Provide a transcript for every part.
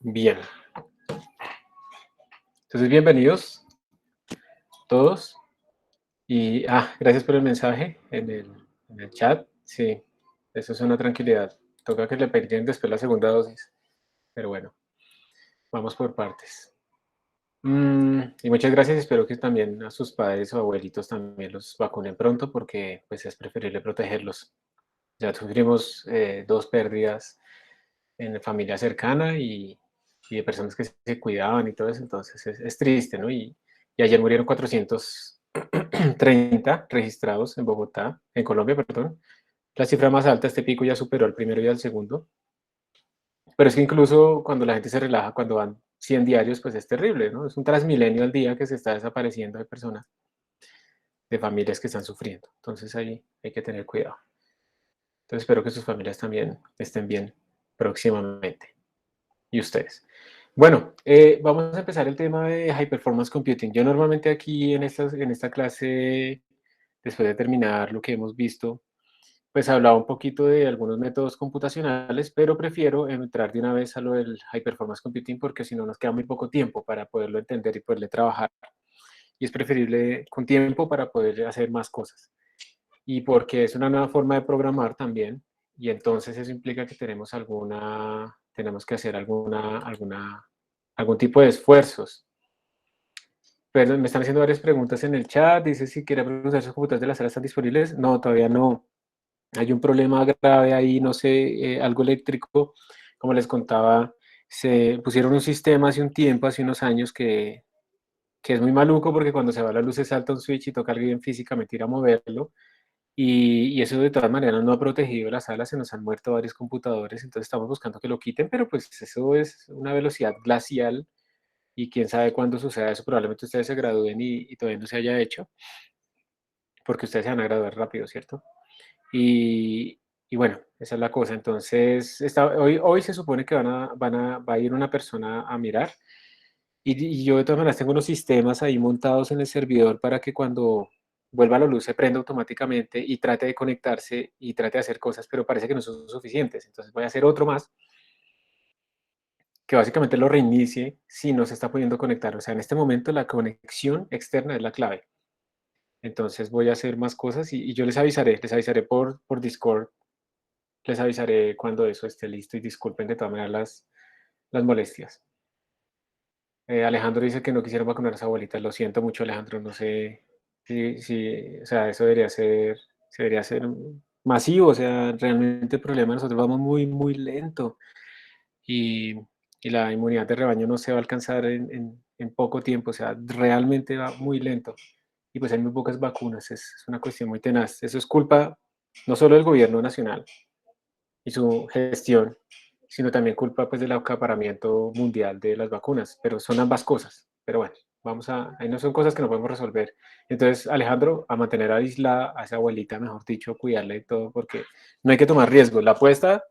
Bien, entonces bienvenidos todos y gracias por el mensaje en el chat. Sí, eso es una tranquilidad. Toca que le peguen después la segunda dosis, pero bueno, vamos por partes. Y muchas gracias, espero que también a sus padres o abuelitos también los vacunen pronto porque pues es preferible protegerlos. Ya sufrimos dos pérdidas en familia cercana y de personas que se cuidaban y todo eso, entonces es triste, ¿no? Y ayer murieron 430 registrados en Bogotá, en Colombia, perdón. La cifra más alta, este pico ya superó al primero y al segundo. Pero es que incluso cuando la gente se relaja, cuando van 100 diarios, pues es terrible, ¿no? Es un transmilenio al día que se está desapareciendo de personas, de familias que están sufriendo. Entonces ahí hay que tener cuidado. Entonces espero que sus familias también estén bien próximamente. Y ustedes. Bueno, vamos a empezar el tema de High Performance Computing. Yo normalmente aquí en esta clase, después de terminar lo que hemos visto, pues hablaba un poquito de algunos métodos computacionales, pero prefiero entrar de una vez a lo del High Performance Computing porque si no nos queda muy poco tiempo para poderlo entender y poderle trabajar. Y es preferible con tiempo para poder hacer más cosas. Y porque es una nueva forma de programar también, y entonces eso implica que tenemos que hacer algún tipo de esfuerzos. Pero me están haciendo varias preguntas en el chat, dice si quiere preguntar si los computadores de la sala están disponibles. No, todavía no. Hay un problema grave ahí, no sé, algo eléctrico. Como les contaba, se pusieron un sistema hace un tiempo, hace unos años, que es muy maluco porque cuando se va la luz se salta un switch y toca a alguien físicamente ir a moverlo. Y eso de todas maneras no ha protegido la sala, se nos han muerto varios computadores, entonces estamos buscando que lo quiten, pero pues eso es una velocidad glacial y quién sabe cuándo suceda eso, probablemente ustedes se gradúen y todavía no se haya hecho, porque ustedes se van a graduar rápido, ¿cierto? Y, y bueno, esa es la cosa. Entonces, hoy se supone que va a ir una persona a mirar y yo de todas maneras tengo unos sistemas ahí montados en el servidor para que cuando vuelva la luz se prenda automáticamente y trate de conectarse y trate de hacer cosas, pero parece que no son suficientes. Entonces voy a hacer otro más que básicamente lo reinicie si no se está pudiendo conectar. O sea, en este momento la conexión externa es la clave. Entonces voy a hacer más cosas y yo les avisaré por Discord, les avisaré cuando eso esté listo y disculpen de todas maneras las molestias. Alejandro dice que no quisiera vacunar a su abuelita. Lo siento mucho, Alejandro. No sé si o sea, eso se debería ser masivo. O sea, realmente el problema nosotros vamos muy, muy lento y, y la inmunidad de rebaño no se va a alcanzar en poco tiempo. O sea, realmente va muy lento. Y pues hay muy pocas vacunas. Es una cuestión muy tenaz. Eso es culpa no solo del gobierno nacional y su gestión, sino también culpa pues del acaparamiento mundial de las vacunas, pero son ambas cosas. Pero bueno, ahí no son cosas que no podemos resolver. Entonces, Alejandro, a mantener aislada a esa abuelita, mejor dicho, cuidarla y todo, porque no hay que tomar riesgos. La apuesta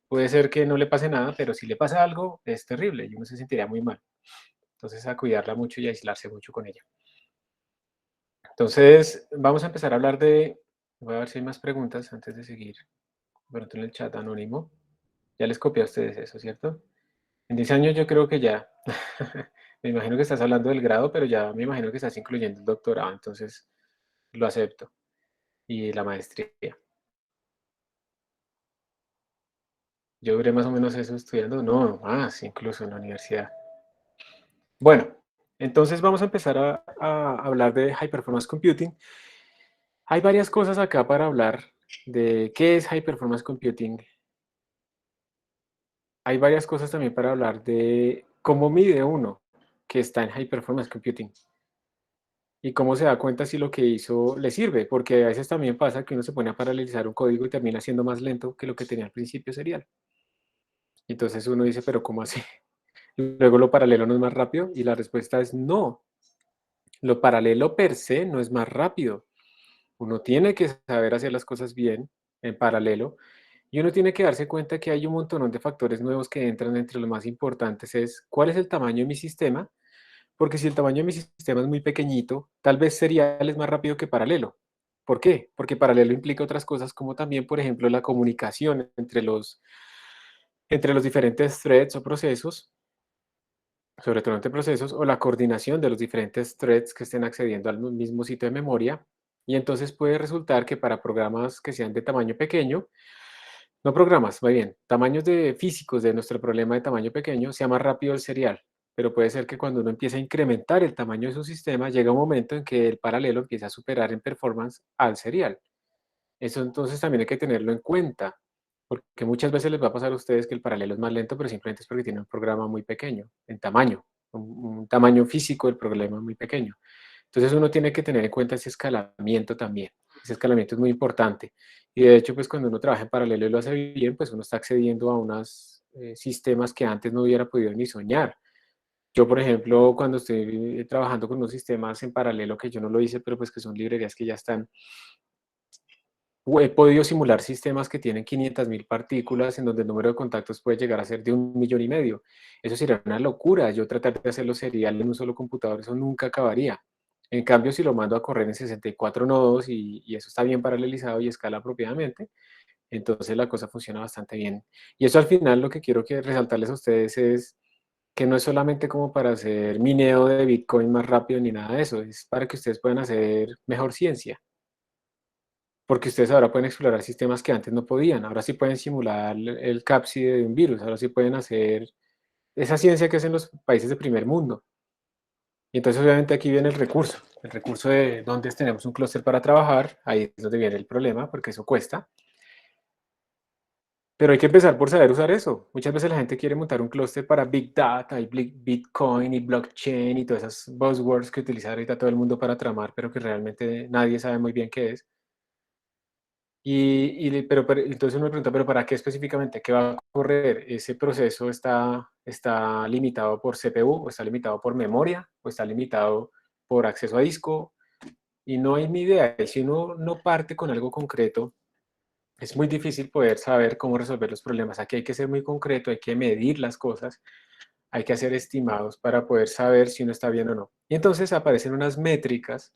puede ser que no le pase nada, pero si le pasa algo, es terrible y uno se sentiría muy mal. Entonces, a cuidarla mucho y a aislarse mucho con ella. Entonces, vamos a empezar a hablar voy a ver si hay más preguntas antes de seguir. Pronto en el chat anónimo. Ya les copié a ustedes eso, ¿cierto? En 10 años yo creo que ya. Me imagino que estás hablando del grado, pero ya me imagino que estás incluyendo el doctorado, entonces lo acepto. Y la maestría. Yo duré más o menos eso estudiando, no, más incluso en la universidad. Bueno, entonces vamos a empezar a hablar de High Performance Computing. Hay varias cosas acá para hablar de qué es High Performance Computing. Hay varias cosas también para hablar de cómo mide uno que está en High Performance Computing. Y cómo se da cuenta si lo que hizo le sirve, porque a veces también pasa que uno se pone a paralelizar un código y termina siendo más lento que lo que tenía al principio serial. Entonces uno dice, pero ¿cómo así? Luego lo paralelo no es más rápido y la respuesta es no. Lo paralelo per se no es más rápido. Uno tiene que saber hacer las cosas bien en paralelo y uno tiene que darse cuenta que hay un montón de factores nuevos que entran. Entre los más importantes es cuál es el tamaño de mi sistema, porque si el tamaño de mi sistema es muy pequeñito, tal vez serial es más rápido que paralelo. ¿Por qué? Porque paralelo implica otras cosas como también, por ejemplo, la comunicación entre entre los diferentes threads o procesos, sobre todo entre procesos, o la coordinación de los diferentes threads que estén accediendo al mismo sitio de memoria. Y entonces puede resultar que para programas que sean de tamaño pequeño, no programas, muy bien, tamaños de físicos de nuestro problema de tamaño pequeño, sea más rápido el serial. Pero puede ser que cuando uno empiece a incrementar el tamaño de su sistema, llega un momento en que el paralelo empieza a superar en performance al serial. Eso entonces también hay que tenerlo en cuenta, porque muchas veces les va a pasar a ustedes que el paralelo es más lento, pero simplemente es porque tienen un programa muy pequeño, en tamaño, un tamaño físico del problema muy pequeño. Entonces uno tiene que tener en cuenta ese escalamiento también. Ese escalamiento es muy importante. Y de hecho, pues cuando uno trabaja en paralelo y lo hace bien, pues uno está accediendo a unos sistemas que antes no hubiera podido ni soñar. Yo, por ejemplo, cuando estoy trabajando con unos sistemas en paralelo, que yo no lo hice, pero pues que son librerías que ya están, he podido simular sistemas que tienen 500.000 partículas en donde el número de contactos puede llegar a ser de 1,5 millones. Eso sería una locura. Yo tratar de hacerlo serial en un solo computador, eso nunca acabaría. En cambio, si lo mando a correr en 64 nodos y eso está bien paralelizado y escala apropiadamente, entonces la cosa funciona bastante bien. Y eso al final lo que quiero que resaltarles a ustedes es que no es solamente como para hacer mineo de Bitcoin más rápido ni nada de eso, es para que ustedes puedan hacer mejor ciencia. Porque ustedes ahora pueden explorar sistemas que antes no podían. Ahora sí pueden simular el cápside de un virus. Ahora sí pueden hacer esa ciencia que hacen los países de primer mundo. Y entonces obviamente aquí viene el recurso. El recurso de dónde tenemos un clúster para trabajar. Ahí es donde viene el problema, porque eso cuesta. Pero hay que empezar por saber usar eso. Muchas veces la gente quiere montar un clúster para Big Data y Bitcoin y blockchain y todas esas buzzwords que utiliza ahorita todo el mundo para tramar, pero que realmente nadie sabe muy bien qué es. Pero entonces uno me pregunta, ¿pero para qué específicamente? ¿Qué va a correr? ¿Ese proceso está limitado por CPU o está limitado por memoria o está limitado por acceso a disco? Y no hay ni idea. Y si uno no parte con algo concreto, es muy difícil poder saber cómo resolver los problemas. Aquí hay que ser muy concreto, hay que medir las cosas, hay que hacer estimados para poder saber si uno está bien o no. Y entonces aparecen unas métricas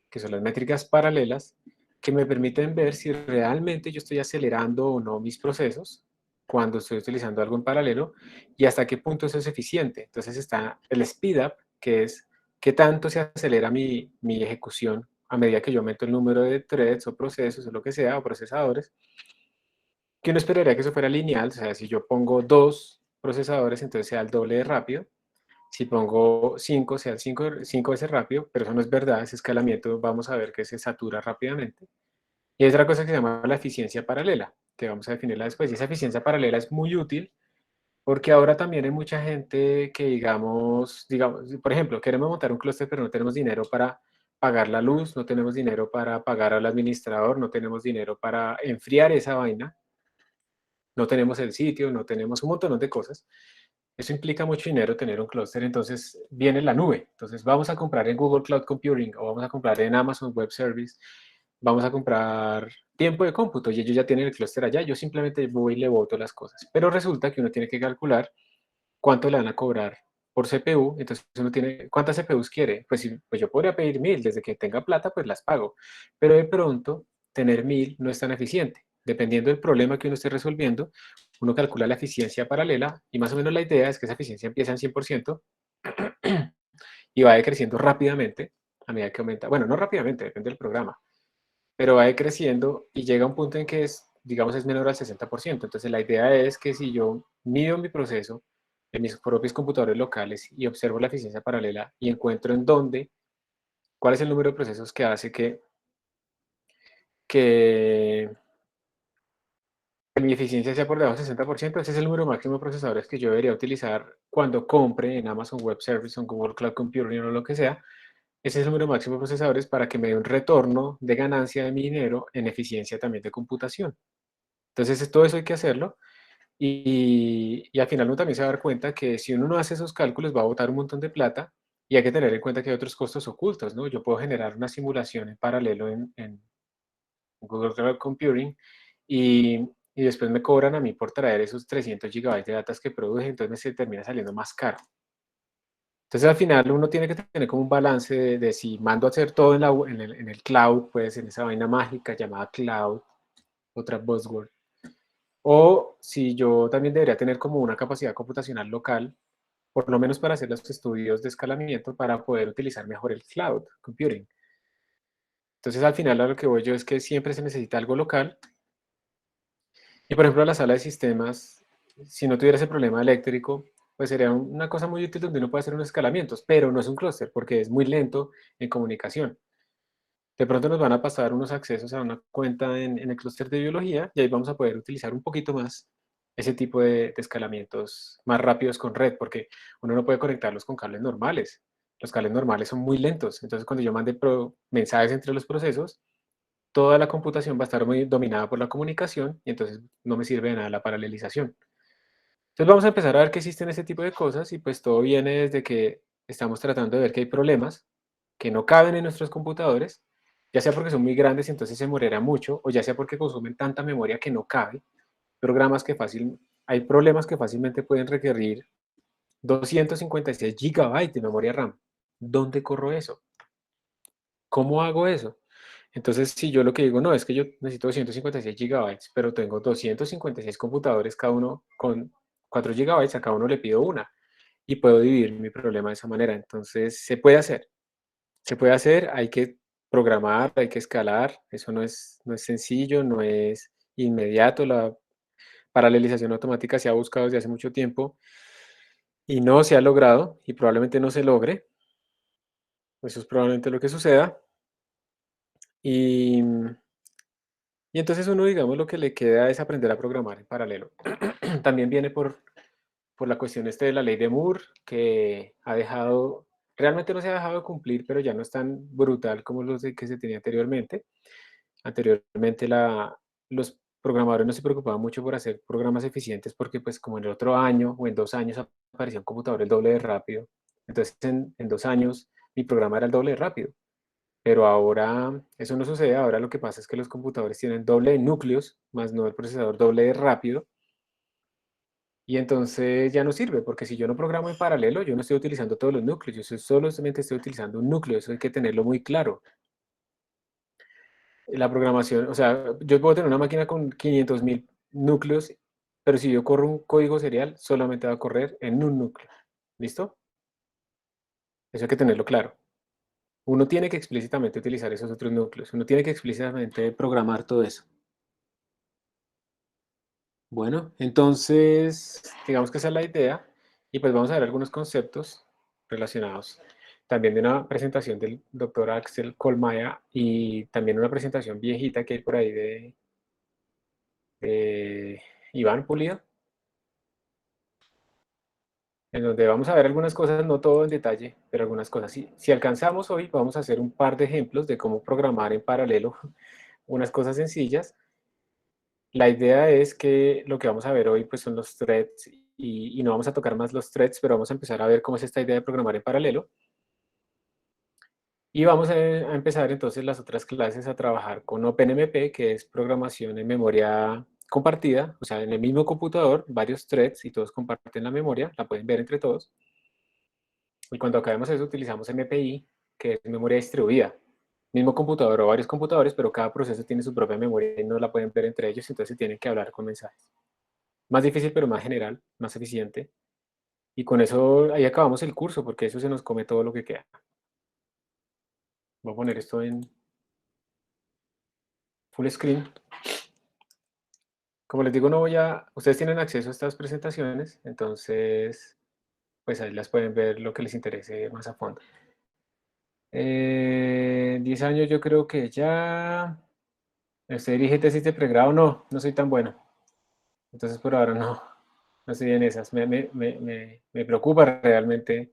que son las métricas paralelas, que me permiten ver si realmente yo estoy acelerando o no mis procesos cuando estoy utilizando algo en paralelo y hasta qué punto eso es eficiente. Entonces está el speed up, que es qué tanto se acelera mi ejecución a medida que yo aumento el número de threads o procesos o lo que sea, o procesadores, que uno esperaría que eso fuera lineal, o sea, si yo pongo dos procesadores, entonces sea el doble de rápido, si pongo 5, sea 5 veces rápido, pero eso no es verdad, ese escalamiento vamos a ver que se satura rápidamente. Y hay otra cosa que se llama la eficiencia paralela, que vamos a definirla después. Y esa eficiencia paralela es muy útil porque ahora también hay mucha gente que digamos, por ejemplo, queremos montar un clúster, pero no tenemos dinero para pagar la luz, no tenemos dinero para pagar al administrador, no tenemos dinero para enfriar esa vaina, no tenemos el sitio, no tenemos un montón de cosas. Eso implica mucho dinero tener un clúster, entonces viene la nube. Entonces vamos a comprar en Google Cloud Computing o vamos a comprar en Amazon Web Service, vamos a comprar tiempo de cómputo y ellos ya tienen el clúster allá, yo simplemente voy y le boto las cosas. Pero resulta que uno tiene que calcular cuánto le van a cobrar por CPU, entonces uno tiene, ¿cuántas CPUs quiere? Pues yo podría pedir 1.000, desde que tenga plata pues las pago, pero de pronto tener 1.000 no es tan eficiente. Dependiendo del problema que uno esté resolviendo, uno calcula la eficiencia paralela y más o menos la idea es que esa eficiencia empieza en 100% y va decreciendo rápidamente a medida que aumenta. Bueno, no rápidamente, depende del programa, pero va decreciendo y llega a un punto en que digamos, es menor al 60%. Entonces la idea es que si yo mido mi proceso en mis propios computadores locales y observo la eficiencia paralela y encuentro en dónde, cuál es el número de procesos que hace que mi eficiencia sea por debajo del 60%, ese es el número máximo de procesadores que yo debería utilizar cuando compre en Amazon Web Service o en Google Cloud Computing o lo que sea. Ese es el número máximo de procesadores para que me dé un retorno de ganancia de mi dinero en eficiencia también de computación. Entonces, todo eso hay que hacerlo y al final uno también se va a dar cuenta que si uno no hace esos cálculos va a botar un montón de plata y hay que tener en cuenta que hay otros costos ocultos, ¿no? Yo puedo generar una simulación en paralelo en Google Cloud Computing y después me cobran a mí por traer esos 300 gigabytes de datos que produje, entonces me se termina saliendo más caro. Entonces al final uno tiene que tener como un balance de si mando a hacer todo en el cloud, pues en esa vaina mágica llamada cloud, otra buzzword, O si yo también debería tener como una capacidad computacional local, por lo menos para hacer los estudios de escalamiento, para poder utilizar mejor el cloud computing. Entonces, al final a lo que voy yo es que siempre se necesita algo local. Y por ejemplo, la sala de sistemas, si no tuviera ese problema eléctrico, pues sería una cosa muy útil donde uno puede hacer unos escalamientos, pero no es un clúster porque es muy lento en comunicación. De pronto nos van a pasar unos accesos a una cuenta en el clúster de biología y ahí vamos a poder utilizar un poquito más ese tipo de escalamientos más rápidos con red, porque uno no puede conectarlos con cables normales. Los cables normales son muy lentos. Entonces, cuando yo mande mensajes entre los procesos, toda la computación va a estar muy dominada por la comunicación y entonces no me sirve de nada la paralelización. Entonces vamos a empezar a ver que existen ese tipo de cosas y pues todo viene desde que estamos tratando de ver que hay problemas que no caben en nuestros computadores, ya sea porque son muy grandes y entonces se morirá mucho, o ya sea porque consumen tanta memoria que no cabe, hay problemas que fácilmente pueden requerir 256 gigabytes de memoria RAM. ¿Dónde corro eso? ¿Cómo hago eso? Entonces, si yo lo que digo, no, es que yo necesito 256 gigabytes, pero tengo 256 computadores, cada uno con 4 gigabytes, a cada uno le pido una y puedo dividir mi problema de esa manera. Entonces, se puede hacer, hay que programar, hay que escalar, eso no es sencillo, no es inmediato, la paralelización automática se ha buscado desde hace mucho tiempo y no se ha logrado y probablemente no se logre, eso es probablemente lo que suceda. Y, y entonces uno, digamos, lo que le queda es aprender a programar en paralelo. También viene por la cuestión de la ley de Moore, que ha dejado, realmente no se ha dejado de cumplir, pero ya no es tan brutal como los de que se tenía anteriormente. Anteriormente los programadores no se preocupaban mucho por hacer programas eficientes porque pues como en el otro año o en 2 años aparecía un computador el doble de rápido. Entonces en 2 años mi programa era el doble de rápido. Pero ahora eso no sucede, ahora lo que pasa es que los computadores tienen doble de núcleos, más no el procesador doble de rápido, y entonces ya no sirve, porque si yo no programo en paralelo, yo no estoy utilizando todos los núcleos, solamente estoy utilizando un núcleo, eso hay que tenerlo muy claro. La programación, o sea, yo puedo tener una máquina con 500.000 núcleos, pero si yo corro un código serial, solamente va a correr en un núcleo. ¿Listo? Eso hay que tenerlo claro. Uno tiene que explícitamente utilizar esos otros núcleos, uno tiene que explícitamente programar todo eso. Bueno, entonces, digamos que esa es la idea, y pues vamos a ver algunos conceptos relacionados. También de una presentación del doctor Axel Colmaya y también una presentación viejita que hay por ahí de Iván Pulido, en donde vamos a ver algunas cosas, no todo en detalle, pero algunas cosas. Si alcanzamos hoy, vamos a hacer un par de ejemplos de cómo programar en paralelo unas cosas sencillas. La idea es que lo que vamos a ver hoy pues son los threads y no vamos a tocar más los threads, pero vamos a empezar a ver cómo es esta idea de programar en paralelo. Y vamos a empezar entonces las otras clases a trabajar con OpenMP, que es programación en memoria compartida, o sea, en el mismo computador, varios threads y todos comparten la memoria, la pueden ver entre todos. Y cuando acabemos eso, utilizamos MPI, que es memoria distribuida. Mismo computador o varios computadores, pero cada proceso tiene su propia memoria y no la pueden ver entre ellos, entonces tienen que hablar con mensajes. Más difícil, pero más general, más eficiente. Y con eso ahí acabamos el curso, porque eso se nos come todo lo que queda. Voy a poner esto en full screen. Como les digo, no voy a... Ustedes tienen acceso a estas presentaciones, entonces, pues ahí las pueden ver lo que les interese más a fondo. 10 años yo creo que ya... ¿Usted dirige tesis de pregrado? No, no soy tan bueno. Entonces por ahora no estoy en esas. Me preocupa realmente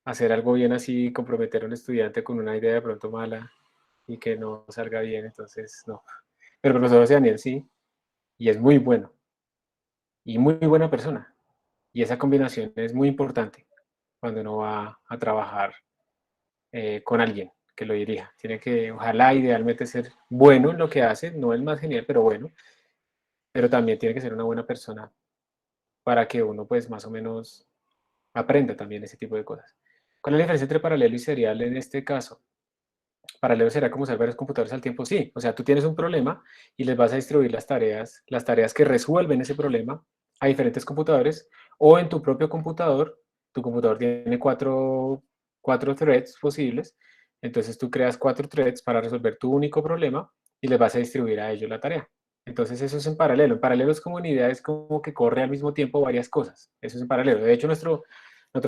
hacer algo bien así, comprometer a un estudiante con una idea de pronto mala y que no salga bien, entonces no. Pero el profesor José Daniel sí, y es muy bueno, y muy buena persona. Y esa combinación es muy importante cuando uno va a trabajar con alguien que lo dirija. Tiene que, ojalá, idealmente ser bueno en lo que hace, no el más genial, pero bueno, pero también tiene que ser una buena persona para que uno pues más o menos aprenda también ese tipo de cosas. ¿Cuál es la diferencia entre paralelo y serial en este caso? paralelo será como usar varios computadores al tiempo, sí. O sea, tú tienes un problema y les vas a distribuir las tareas que resuelven ese problema a diferentes computadores, o en tu propio computador, tu computador tiene cuatro threads posibles, entonces tú creas 4 threads para resolver tu único problema y les vas a distribuir a ellos la tarea. Entonces eso es en paralelo. En paralelo es como una idea, es como que corre al mismo tiempo varias cosas. Eso es en paralelo. De hecho, nosotros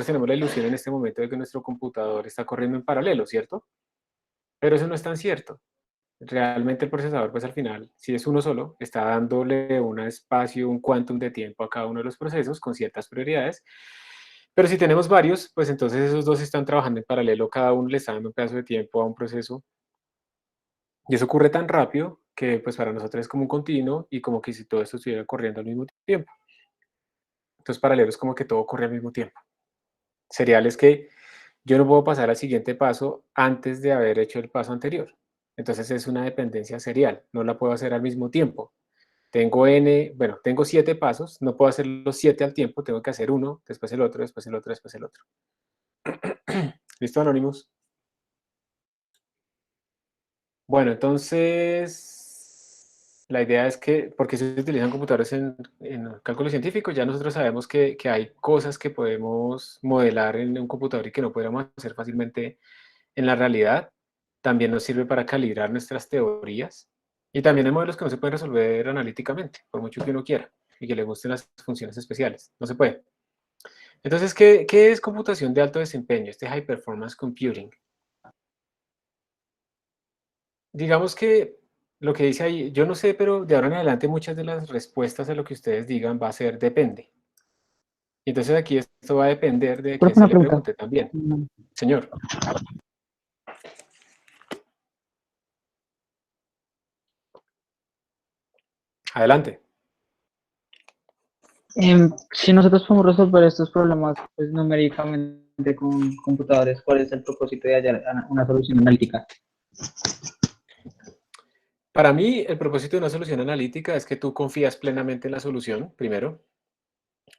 tenemos la ilusión en este momento de que nuestro computador está corriendo en paralelo, ¿cierto? Pero eso no es tan cierto. Realmente el procesador, pues al final, si es uno solo, está dándole un espacio, un quantum de tiempo a cada uno de los procesos con ciertas prioridades. Pero si tenemos varios, pues entonces esos dos están trabajando en paralelo, cada uno le está dando un pedazo de tiempo a un proceso. Y eso ocurre tan rápido que pues para nosotros es como un continuo y como que si todo esto estuviera corriendo al mismo tiempo. Entonces paralelo es como que todo corre al mismo tiempo. Serial es que yo no puedo pasar al siguiente paso antes de haber hecho el paso anterior. Entonces es una dependencia serial, no la puedo hacer al mismo tiempo. Tengo 7 pasos, no puedo hacer los 7 al tiempo, tengo que hacer uno, después el otro, después el otro, después el otro. ¿Listo, Anonymous? Bueno, entonces la idea es que, porque se utilizan computadores en cálculo científico, ya nosotros sabemos que hay cosas que podemos modelar en un computador y que no podemos hacer fácilmente en la realidad. También nos sirve para calibrar nuestras teorías. Y también hay modelos que no se pueden resolver analíticamente, por mucho que uno quiera, y que le gusten las funciones especiales. No se puede. Entonces, ¿qué es computación de alto desempeño? Este High Performance Computing. Digamos que lo que dice ahí, yo no sé, pero de ahora en adelante muchas de las respuestas a lo que ustedes digan va a ser depende. Y entonces aquí esto va a depender de que Profe, se una le pregunta. pregunte también. Señor, adelante. Si nosotros podemos resolver estos problemas pues, numéricamente con computadores, ¿cuál es el propósito de hallar una solución analítica? Para mí, el propósito de una solución analítica es que tú confías plenamente en la solución, primero,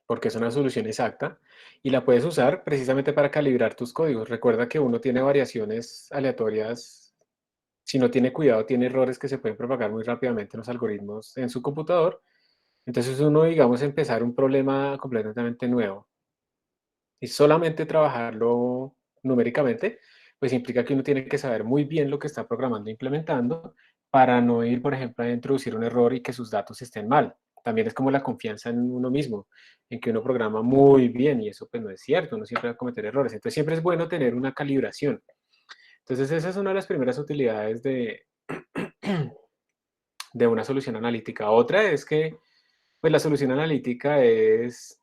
porque es una solución exacta, y la puedes usar precisamente para calibrar tus códigos. Recuerda que uno tiene variaciones aleatorias, si no tiene cuidado, tiene errores que se pueden propagar muy rápidamente en los algoritmos en su computador. Entonces uno, digamos, empezar un problema completamente nuevo y solamente trabajarlo numéricamente, pues implica que uno tiene que saber muy bien lo que está programando e implementando para no ir, por ejemplo, a introducir un error y que sus datos estén mal. También es como la confianza en uno mismo, en que uno programa muy bien y eso pues no es cierto, uno siempre va a cometer errores. Entonces siempre es bueno tener una calibración. Entonces esa es una de las primeras utilidades de una solución analítica. Otra es que pues la solución analítica es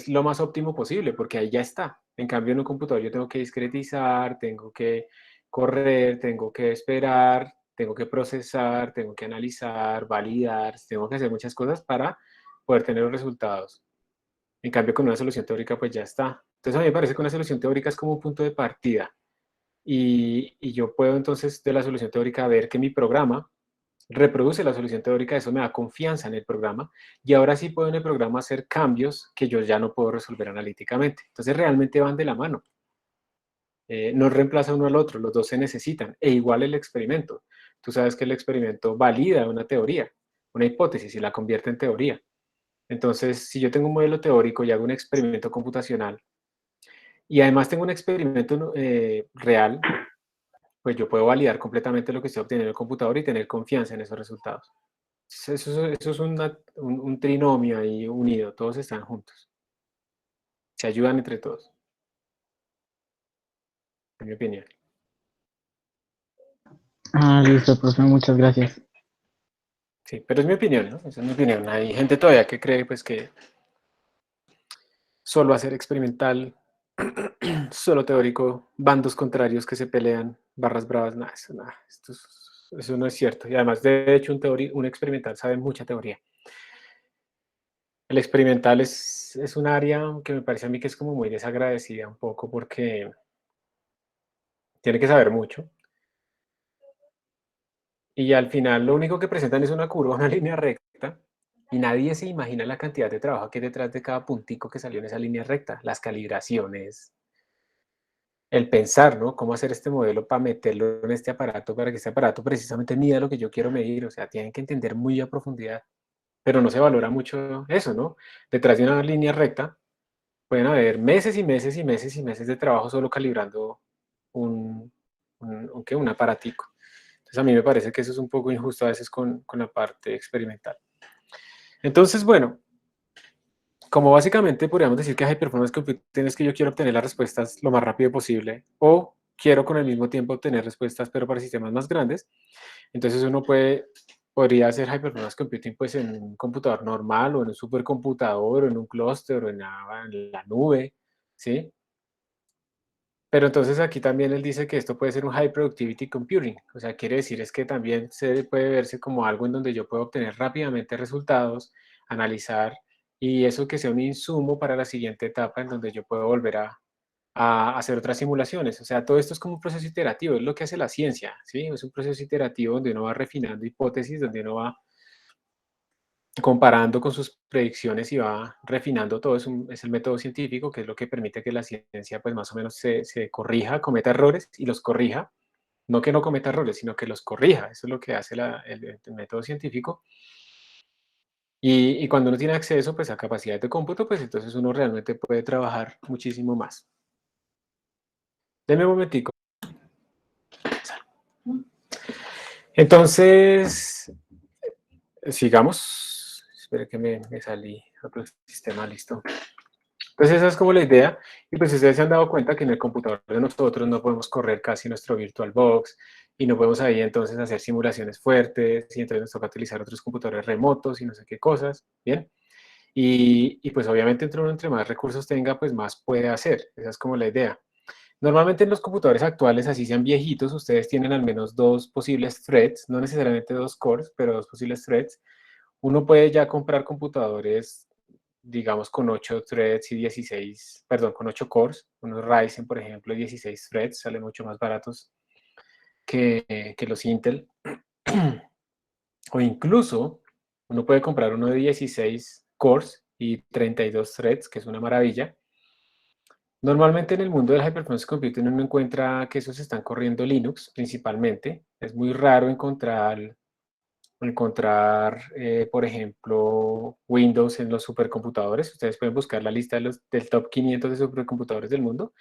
lo más óptimo posible, porque ahí ya está. En cambio, en un computador yo tengo que discretizar, tengo que correr, tengo que esperar, tengo que procesar, tengo que analizar, validar, tengo que hacer muchas cosas para poder tener los resultados. En cambio, con una solución teórica, pues ya está. Entonces, a mí me parece que una solución teórica es como un punto de partida. Y yo puedo entonces de la solución teórica ver que mi programa reproduce la solución teórica, eso me da confianza en el programa y ahora sí puedo en el programa hacer cambios que yo ya no puedo resolver analíticamente. Entonces realmente van de la mano. No reemplaza uno al otro, los dos se necesitan. E igual el experimento. Tú sabes que el experimento valida una teoría, una hipótesis y la convierte en teoría. Entonces, si yo tengo un modelo teórico y hago un experimento computacional y además tengo un experimento real, pues yo puedo validar completamente lo que estoy obteniendo en el computador y tener confianza en esos resultados. Eso es un trinomio ahí unido, todos están juntos, se ayudan entre todos, en mi opinión. Ah, listo, profe, muchas gracias. Sí, pero es mi opinión, ¿no? Esa es mi opinión. Hay gente todavía que cree pues que solo hacer experimental, solo teórico, bandos contrarios que se pelean, barras bravas, nada, eso no es cierto. Y además, de hecho, un experimental sabe mucha teoría. El experimental es un área que me parece a mí que es como muy desagradecida un poco porque tiene que saber mucho. Y al final lo único que presentan es una curva, una línea recta, y nadie se imagina la cantidad de trabajo que hay detrás de cada puntico que salió en esa línea recta, las calibraciones, el pensar, ¿no? Cómo hacer este modelo para meterlo en este aparato, para que este aparato precisamente mida lo que yo quiero medir. O sea, tienen que entender muy a profundidad, pero no se valora mucho eso, ¿no? Detrás de una línea recta pueden haber meses y meses y meses y meses de trabajo solo calibrando ¿qué? Un aparatico. Entonces a mí me parece que eso es un poco injusto a veces con la parte experimental. Entonces, bueno, como básicamente podríamos decir que High Performance Computing es que yo quiero obtener las respuestas lo más rápido posible o quiero con el mismo tiempo obtener respuestas pero para sistemas más grandes, entonces uno podría hacer High Performance Computing pues en un computador normal o en un supercomputador o en un clúster o en la nube, ¿sí? Pero entonces aquí también él dice que esto puede ser un High Productivity Computing, o sea, quiere decir es que también se puede verse como algo en donde yo puedo obtener rápidamente resultados, analizar, y eso que sea un insumo para la siguiente etapa en donde yo puedo volver a hacer otras simulaciones. O sea, todo esto es como un proceso iterativo, es lo que hace la ciencia, ¿sí? Es un proceso iterativo donde uno va refinando hipótesis, donde uno va comparando con sus predicciones y va refinando todo. Es el método científico, que es lo que permite que la ciencia pues más o menos se corrija, cometa errores y los corrija. No que no cometa errores, sino que los corrija. Eso es lo que hace el método científico. Y cuando uno tiene acceso pues a capacidades de cómputo, pues entonces uno realmente puede trabajar muchísimo más. Denme un momentico. Entonces, sigamos. Espere que me salí. Otro sistema, listo. Entonces esa es como la idea, y pues ustedes se han dado cuenta que en el computador de nosotros no podemos correr casi nuestro VirtualBox, y no podemos ahí entonces hacer simulaciones fuertes, y entonces nos toca utilizar otros computadores remotos y no sé qué cosas, ¿bien? Y pues obviamente entre más recursos tenga, pues más puede hacer, esa es como la idea. Normalmente en los computadores actuales, así sean viejitos, ustedes tienen al menos dos posibles threads, no necesariamente dos cores, pero dos posibles threads. Uno puede ya comprar computadores, digamos, con 8 threads y 16, perdón, con 8 cores, unos Ryzen, por ejemplo, 16 threads, salen mucho más baratos que los Intel. O incluso, uno puede comprar uno de 16 cores y 32 threads, que es una maravilla. Normalmente en el mundo del High Performance Computing uno encuentra que esos están corriendo Linux principalmente. Es muy raro encontrar por ejemplo, Windows en los supercomputadores. Ustedes pueden buscar la lista del top 500 de supercomputadores del mundo,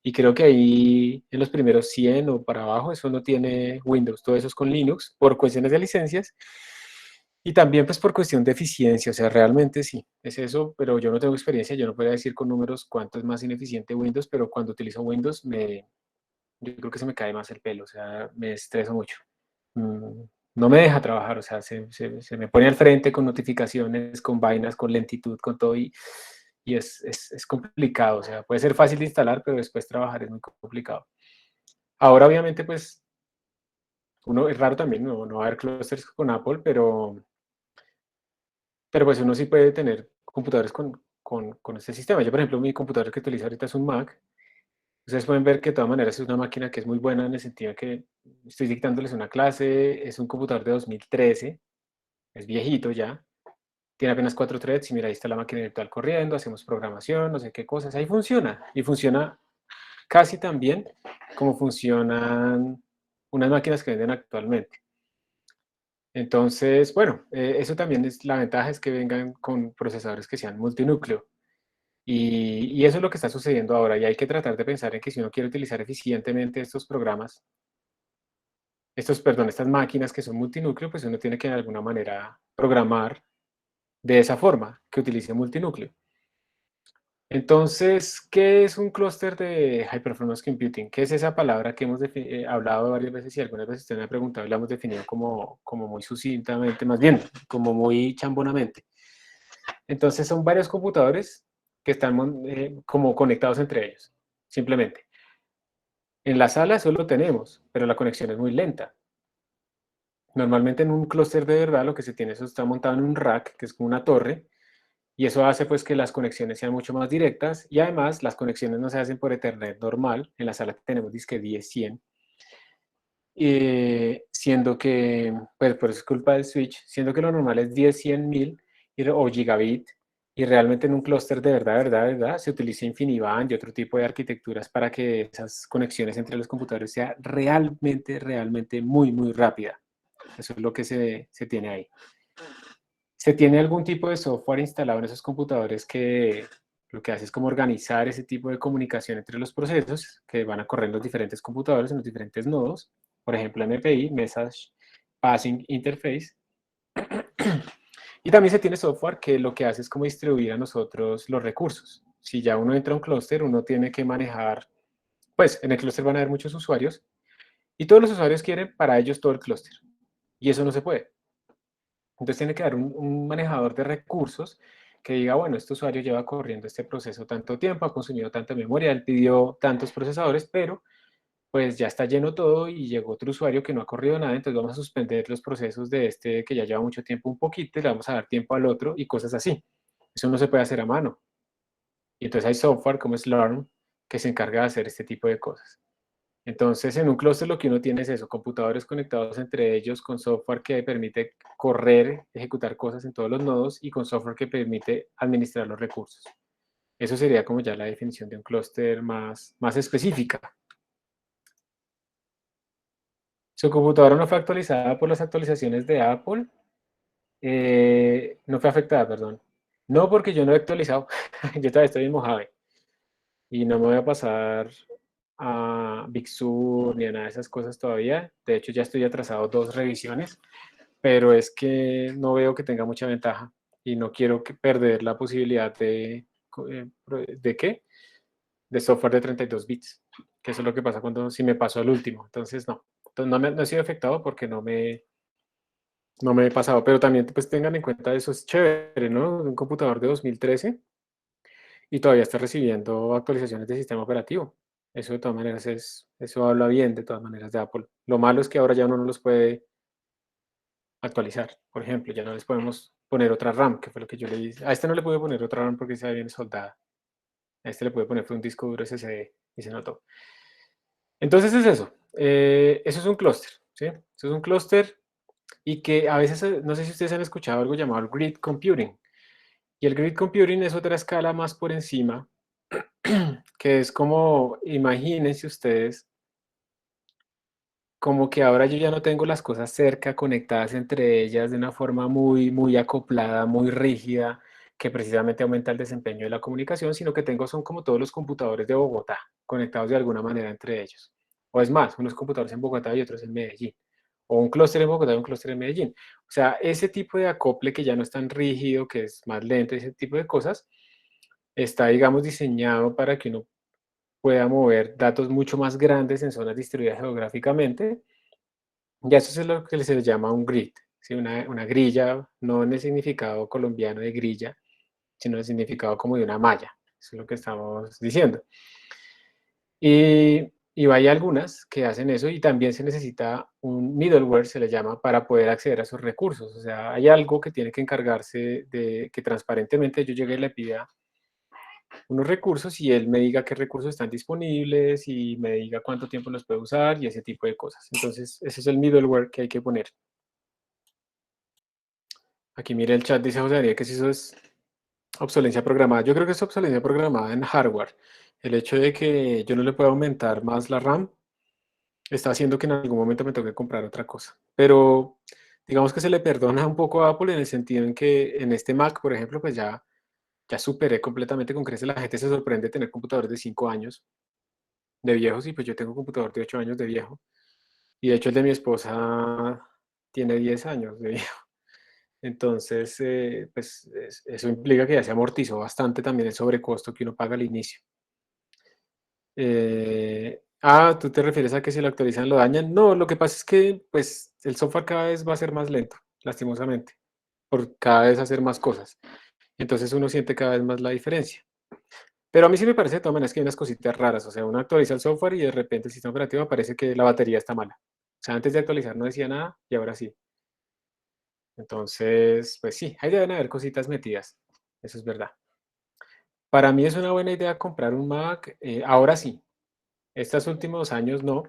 y creo que ahí en los primeros 100 o para abajo, eso no tiene Windows, todo eso es con Linux, por cuestiones de licencias, y también pues por cuestión de eficiencia. O sea, realmente sí, es eso, pero yo no tengo experiencia, yo no podría decir con números cuánto es más ineficiente Windows, pero cuando utilizo Windows, yo creo que se me cae más el pelo, o sea, me estreso mucho. Mm, no me deja trabajar, o sea, se me pone al frente con notificaciones, con vainas, con lentitud, con todo, y es complicado. O sea, puede ser fácil de instalar, pero después trabajar es muy complicado. Ahora, obviamente, pues, es raro también, no va a haber clusters con Apple, pero pues uno sí puede tener computadores con este sistema. Yo, por ejemplo, mi computador que utilizo ahorita es un Mac. Ustedes pueden ver que de todas maneras es una máquina que es muy buena en el sentido que estoy dictándoles una clase, es un computador de 2013, es viejito ya, tiene apenas 4 threads y mira, ahí está la máquina virtual corriendo, hacemos programación, no sé qué cosas, ahí funciona, y funciona casi tan bien como funcionan unas máquinas que venden actualmente. Entonces, bueno, eso también es la ventaja, es que vengan con procesadores que sean multinúcleo. Y eso es lo que está sucediendo ahora, y hay que tratar de pensar en que si uno quiere utilizar eficientemente estos programas, estas máquinas que son multinúcleo, pues uno tiene que de alguna manera programar de esa forma, que utilice multinúcleo. Entonces, ¿qué es un clúster de High Performance Computing? ¿Qué es esa palabra que hemos hablado varias veces y algunas veces usted me ha preguntado y la hemos definido como muy sucintamente, más bien, como muy chambonamente? Entonces, son varios computadores que están como conectados entre ellos, simplemente. En la sala solo tenemos, pero la conexión es muy lenta. Normalmente en un clúster de verdad lo que se tiene, eso está montado en un rack, que es como una torre, y eso hace pues que las conexiones sean mucho más directas, y además las conexiones no se hacen por Ethernet normal. En la sala tenemos disque 10-100, siendo que, pues por eso es culpa del switch, siendo que lo normal es 10-100.000 o gigabit, Y realmente en un clúster de verdad, se utiliza InfiniBand y otro tipo de arquitecturas para que esas conexiones entre los computadores sea realmente muy rápida. Eso es lo que se tiene ahí. ¿Se tiene algún tipo de software instalado en esos computadores que lo que hace es como organizar ese tipo de comunicación entre los procesos que van a correr en los diferentes computadores, en los diferentes nodos? Por ejemplo, MPI, Message Passing Interface. Y también se tiene software que lo que hace es como distribuir a nosotros los recursos. Si ya uno entra a un clúster, uno tiene que manejar, pues en el clúster van a haber muchos usuarios y todos los usuarios quieren para ellos todo el clúster. Y eso no se puede. Entonces tiene que haber un manejador de recursos que diga, bueno, este usuario lleva corriendo este proceso tanto tiempo, ha consumido tanta memoria, él pidió tantos procesadores, pero pues ya está lleno todo y llegó otro usuario que no ha corrido nada, entonces vamos a suspender los procesos de este que ya lleva mucho tiempo un poquito y le vamos a dar tiempo al otro y cosas así. Eso no se puede hacer a mano. Y entonces hay software como Slurm que se encarga de hacer este tipo de cosas. Entonces, en un clúster lo que uno tiene es eso, computadores conectados entre ellos con software que permite correr, ejecutar cosas en todos los nodos y con software que permite administrar los recursos. Eso sería como ya la definición de un clúster más específica. Su computadora no fue actualizada por las actualizaciones de Apple. No fue afectada, perdón. No, porque yo no he actualizado. Yo todavía estoy en Mojave. Y no me voy a pasar a Big Sur ni a nada de esas cosas todavía. De hecho, ya estoy atrasado 2 revisiones, pero es que no veo que tenga mucha ventaja y no quiero perder la posibilidad ¿de qué? De software de 32 bits, que eso es lo que pasa cuando si me paso al último. Entonces, no. Entonces, no he sido afectado porque no me he pasado, pero también pues tengan en cuenta eso es chévere, ¿no? Un computador de 2013 y todavía está recibiendo actualizaciones de sistema operativo. Eso de todas maneras eso habla bien de todas maneras de Apple. Lo malo es que ahora ya uno no los puede actualizar. Por ejemplo, ya no les podemos poner otra RAM, que fue lo que yo le dije. A este no le pude poner otra RAM porque se viene soldada. A este le pude poner fue un disco duro SSD y se notó. Entonces es eso. Eso es un clúster, ¿sí? Eso es un clúster y que a veces, no sé si ustedes han escuchado algo llamado el grid computing. Y el grid computing es otra escala más por encima, que es como, imagínense ustedes, como que ahora yo ya no tengo las cosas cerca, conectadas entre ellas de una forma muy acoplada, muy rígida, que precisamente aumenta el desempeño de la comunicación, sino que tengo son como todos los computadores de Bogotá, conectados de alguna manera entre ellos. O es más, unos computadores en Bogotá y otros en Medellín. O un clúster en Bogotá y un clúster en Medellín. O sea, ese tipo de acople que ya no es tan rígido, que es más lento, ese tipo de cosas, está, digamos, diseñado para que uno pueda mover datos mucho más grandes en zonas distribuidas geográficamente. Ya eso es lo que se llama un grid, ¿sí? Una grilla, no en el significado colombiano de grilla, sino en el significado como de una malla. Eso es lo que estamos diciendo. Y hay algunas que hacen eso y también se necesita un middleware, se le llama, para poder acceder a esos recursos. O sea, hay algo que tiene que encargarse de que transparentemente yo llegue y le pida unos recursos y él me diga qué recursos están disponibles y me diga cuánto tiempo los puede usar y ese tipo de cosas. Entonces, ese es el middleware que hay que poner. Aquí mire el chat, dice José Daniel que si eso es obsolencia programada. Yo creo que es obsolencia programada en hardware. El hecho de que yo no le pueda aumentar más la RAM está haciendo que en algún momento me toque comprar otra cosa. Pero digamos que se le perdona un poco a Apple en el sentido en que en este Mac, por ejemplo, pues ya superé completamente con creces. La gente se sorprende de tener computadores de 5 años de viejos y pues yo tengo un computador de 8 años de viejo. Y de hecho el de mi esposa tiene 10 años de viejo. Entonces, pues eso implica que ya se amortizó bastante también el sobrecosto que uno paga al inicio. ¿Tú te refieres a que si lo actualizan lo dañan? No, lo que pasa es que pues el software cada vez va a ser más lento, lastimosamente, por cada vez hacer más cosas. Entonces uno siente cada vez más la diferencia. Pero a mí sí me parece de todas maneras que hay unas cositas raras. O sea, uno actualiza el software y de repente el sistema operativo parece que la batería está mala. O sea, antes de actualizar no decía nada y ahora sí. Entonces, pues sí, ahí deben haber cositas metidas. Eso es verdad. Para mí es una buena idea comprar un Mac. Ahora sí, estos últimos años no.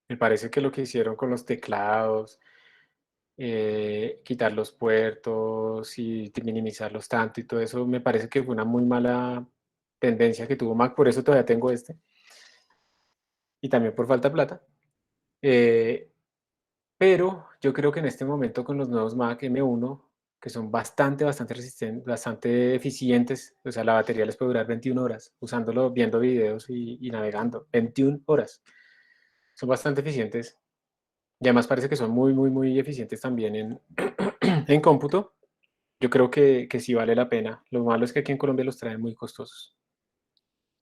Me parece que lo que hicieron con los teclados quitar los puertos y minimizarlos tanto y todo eso, me parece que fue una muy mala tendencia que tuvo Mac, por eso todavía tengo este, y también por falta de plata. Eh, pero yo creo que en este momento con los nuevos Mac M1, que son bastante resistentes, bastante eficientes, o sea, la batería les puede durar 21 horas usándolo, viendo videos y navegando, 21 horas. Son bastante eficientes y además parece que son muy eficientes también en cómputo. Yo creo que sí vale la pena. Lo malo es que aquí en Colombia los traen muy costosos,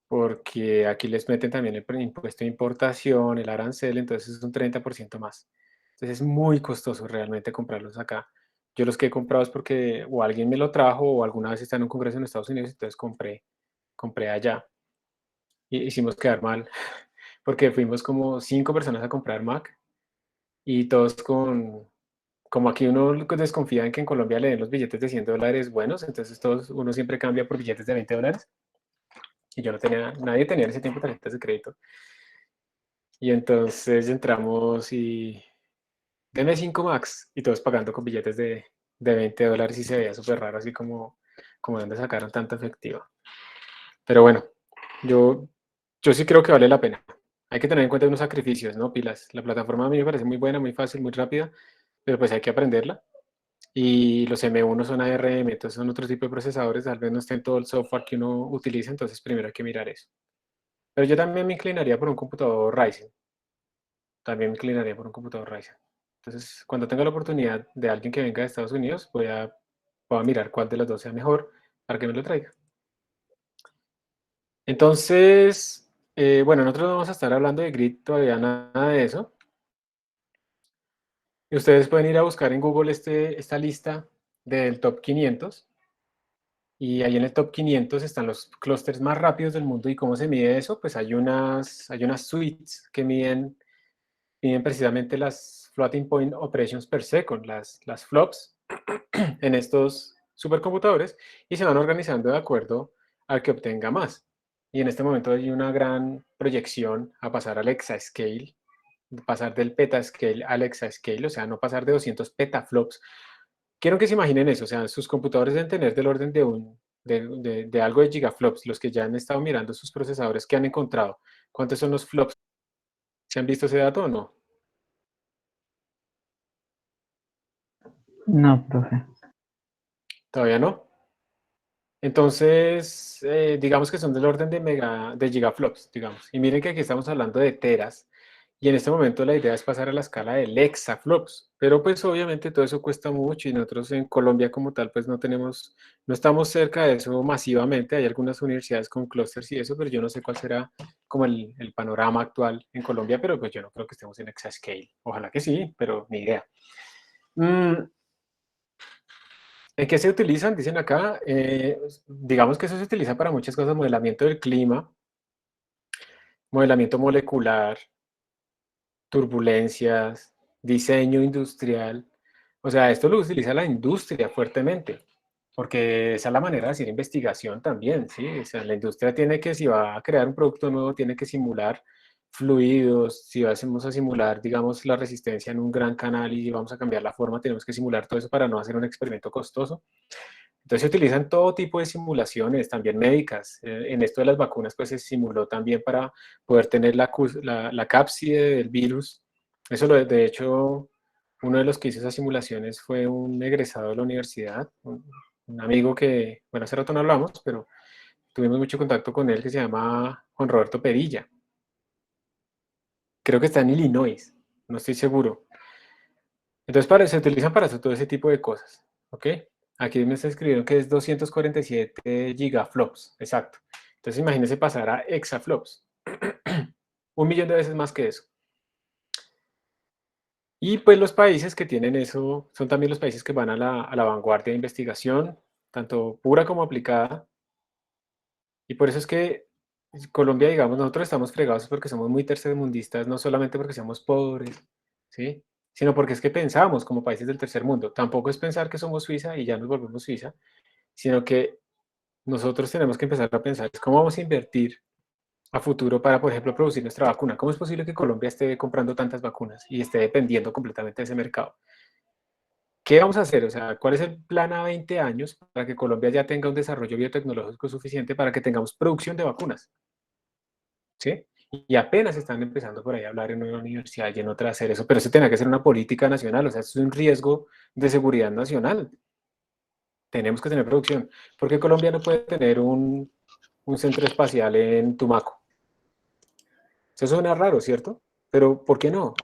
porque aquí les meten también el impuesto de importación, el arancel, entonces es un 30% más. Entonces es muy costoso realmente comprarlos acá. Yo los que he comprado es porque o alguien me lo trajo o alguna vez está en un congreso en Estados Unidos, entonces compré allá. Y hicimos quedar mal, porque fuimos como 5 personas a comprar Mac y todos como aquí uno desconfía en que en Colombia le den los billetes de $100 buenos, entonces uno siempre cambia por billetes de $20. Y yo no tenía, nadie tenía en ese tiempo tarjetas de crédito. Y entonces entramos y deme 5 Max y todos pagando con billetes de $20 y se veía súper raro, así como de dónde sacaron tanto efectivo. Pero bueno, yo, yo sí creo que vale la pena. Hay que tener en cuenta unos sacrificios, ¿no? Pilas. La plataforma a mí me parece muy buena, muy fácil, muy rápida, pero pues hay que aprenderla. Y los M1 son ARM, entonces son otro tipo de procesadores, tal vez no esté en todo el software que uno utiliza, entonces primero hay que mirar eso. Pero yo también me inclinaría por un computador Ryzen, también me inclinaría por un computador Ryzen. Entonces, cuando tenga la oportunidad de alguien que venga de Estados Unidos, voy a mirar cuál de los dos sea mejor para que me lo traiga. Entonces, bueno, nosotros no vamos a estar hablando de grid todavía, nada de eso. Y ustedes pueden ir a buscar en Google esta lista del top 500. Y ahí en el top 500 están los clústeres más rápidos del mundo. ¿Y cómo se mide eso? Pues hay unas suites que miden precisamente las floating point operations per second, las flops, en estos supercomputadores y se van organizando de acuerdo al que obtenga más. Y en este momento hay una gran proyección a pasar al exascale, pasar del petascale al exascale, o sea, no pasar de 200 petaflops. Quiero que se imaginen eso, o sea, sus computadores deben tener del orden de algo de gigaflops, los que ya han estado mirando sus procesadores que han encontrado. ¿Cuántos son los flops? ¿Se han visto ese dato o no? No, profe. Todavía no. Entonces, digamos que son del orden de gigaflops, digamos. Y miren que aquí estamos hablando de teras. Y en este momento la idea es pasar a la escala de exaflops. Pero pues obviamente todo eso cuesta mucho y nosotros en Colombia como tal pues no estamos cerca de eso masivamente. Hay algunas universidades con clústeres y eso, pero yo no sé cuál será como el panorama actual en Colombia, pero pues yo no creo que estemos en exascale. Ojalá que sí, pero ni idea. Mm, ¿En qué se utilizan? Dicen acá, digamos que eso se utiliza para muchas cosas, modelamiento del clima, modelamiento molecular, turbulencias, diseño industrial. O sea, esto lo utiliza la industria fuertemente, porque esa es la manera de hacer investigación también, ¿sí? O sea, la industria tiene que, si va a crear un producto nuevo, tiene que simular fluidos, si vamos a simular, digamos, la resistencia en un gran canal y vamos a cambiar la forma, tenemos que simular todo eso para no hacer un experimento costoso. Entonces se utilizan todo tipo de simulaciones, también médicas. En esto de las vacunas, pues se simuló también para poder tener la cápside del virus. Eso, de hecho, uno de los que hizo esas simulaciones fue un egresado de la universidad, un amigo que, bueno, hace rato no hablamos, pero tuvimos mucho contacto con él, que se llama Juan Roberto Perilla. Creo que está en Illinois, no estoy seguro. Entonces se utilizan para hacer todo ese tipo de cosas, ¿ok? Aquí me está escribiendo que es 247 gigaflops, exacto. Entonces imagínense pasar a exaflops, 1 millón de veces más que eso. Y pues los países que tienen eso son también los países que van a la vanguardia de investigación, tanto pura como aplicada. Y por eso es que Colombia, digamos, nosotros estamos fregados porque somos muy tercermundistas, no solamente porque seamos pobres, ¿sí? Sino porque es que pensamos como países del tercer mundo. Tampoco es pensar que somos Suiza y ya nos volvemos Suiza, sino que nosotros tenemos que empezar a pensar cómo vamos a invertir a futuro para, por ejemplo, producir nuestra vacuna. ¿Cómo es posible que Colombia esté comprando tantas vacunas y esté dependiendo completamente de ese mercado? ¿qué vamos a hacer? O sea, ¿cuál es el plan a 20 años para que Colombia ya tenga un desarrollo biotecnológico suficiente para que tengamos producción de vacunas? ¿Sí? Y apenas están empezando por ahí a hablar en una universidad y en otra a hacer eso, pero eso tiene que ser una política nacional, o sea, eso es un riesgo de seguridad nacional. Tenemos que tener producción. ¿Por qué Colombia no puede tener un centro espacial en Tumaco? Eso suena raro, ¿cierto? Pero ¿por qué no?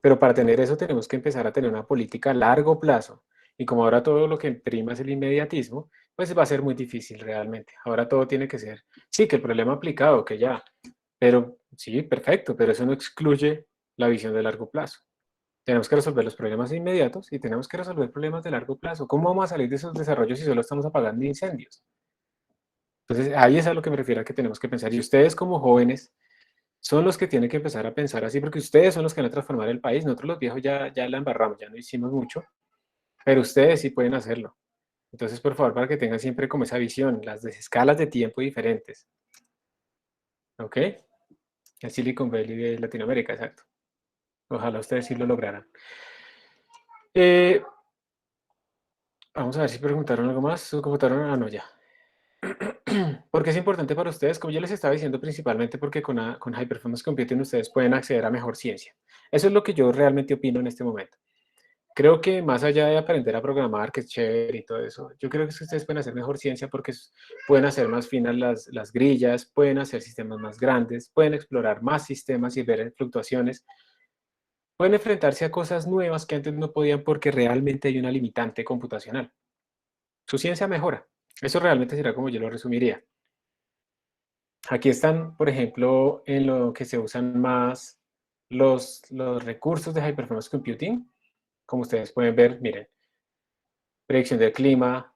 Pero para tener eso tenemos que empezar a tener una política a largo plazo. Y como ahora todo lo que prima es el inmediatismo, pues va a ser muy difícil realmente. Ahora todo tiene que ser, sí, que el problema aplicado, que ya, pero sí, perfecto, pero eso no excluye la visión de largo plazo. Tenemos que resolver los problemas inmediatos y tenemos que resolver problemas de largo plazo. ¿Cómo vamos a salir de esos desarrollos si solo estamos apagando incendios? Entonces, ahí es a lo que me refiero a que tenemos que pensar. Y ustedes como jóvenes son los que tienen que empezar a pensar así, porque ustedes son los que van a transformar el país. Nosotros los viejos ya la embarramos, ya no hicimos mucho, pero ustedes sí pueden hacerlo. Entonces, por favor, para que tengan siempre como esa visión, las escalas de tiempo diferentes. ¿Ok? El Silicon Valley de Latinoamérica, exacto. Ojalá ustedes sí lo lograran. Eh, Vamos a ver si preguntaron algo más. ¿Su computadora? Ah, no, ya. ¿Por qué es importante para ustedes? Como yo les estaba diciendo, principalmente porque con High Performance Computing ustedes pueden acceder a mejor ciencia. Eso es lo que yo realmente opino en este momento. Creo que más allá de aprender a programar, que es chévere y todo eso, yo creo que ustedes pueden hacer mejor ciencia porque pueden hacer más finas las grillas, pueden hacer sistemas más grandes, pueden explorar más sistemas y ver fluctuaciones, pueden enfrentarse a cosas nuevas que antes no podían porque realmente hay una limitante computacional. Su ciencia mejora. Eso realmente será como yo lo resumiría. Aquí están, por ejemplo, en lo que se usan más los recursos de High Performance Computing. Como ustedes pueden ver, miren, predicción del clima,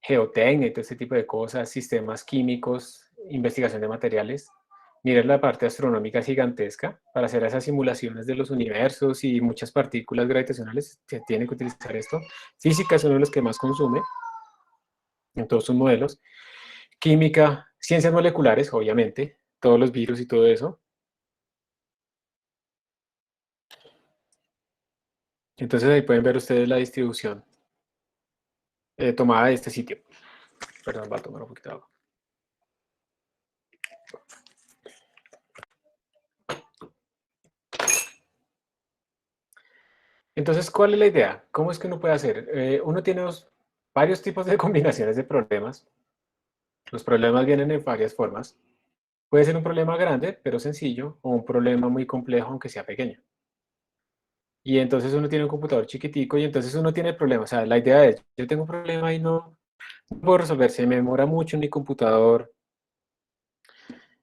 geotecnia y todo este tipo de cosas, sistemas químicos, investigación de materiales. Miren la parte astronómica gigantesca para hacer esas simulaciones de los universos y muchas partículas gravitacionales. Se tiene que utilizar esto. Física es uno de los que más consume en todos sus modelos. Química, ciencias moleculares, obviamente, todos los virus y todo eso. Entonces ahí pueden ver ustedes la distribución tomada de este sitio. Perdón, va a tomar un poquito de agua. Entonces, ¿cuál es la idea? ¿Cómo es que uno puede hacer? Uno tiene varios tipos de combinaciones de problemas. Los problemas vienen en varias formas. Puede ser un problema grande, pero sencillo, o un problema muy complejo, aunque sea pequeño. Y entonces uno tiene un computador chiquitico y entonces uno tiene el problema. O sea, la idea es, yo tengo un problema y no puedo resolver, se me demora mucho en mi computador,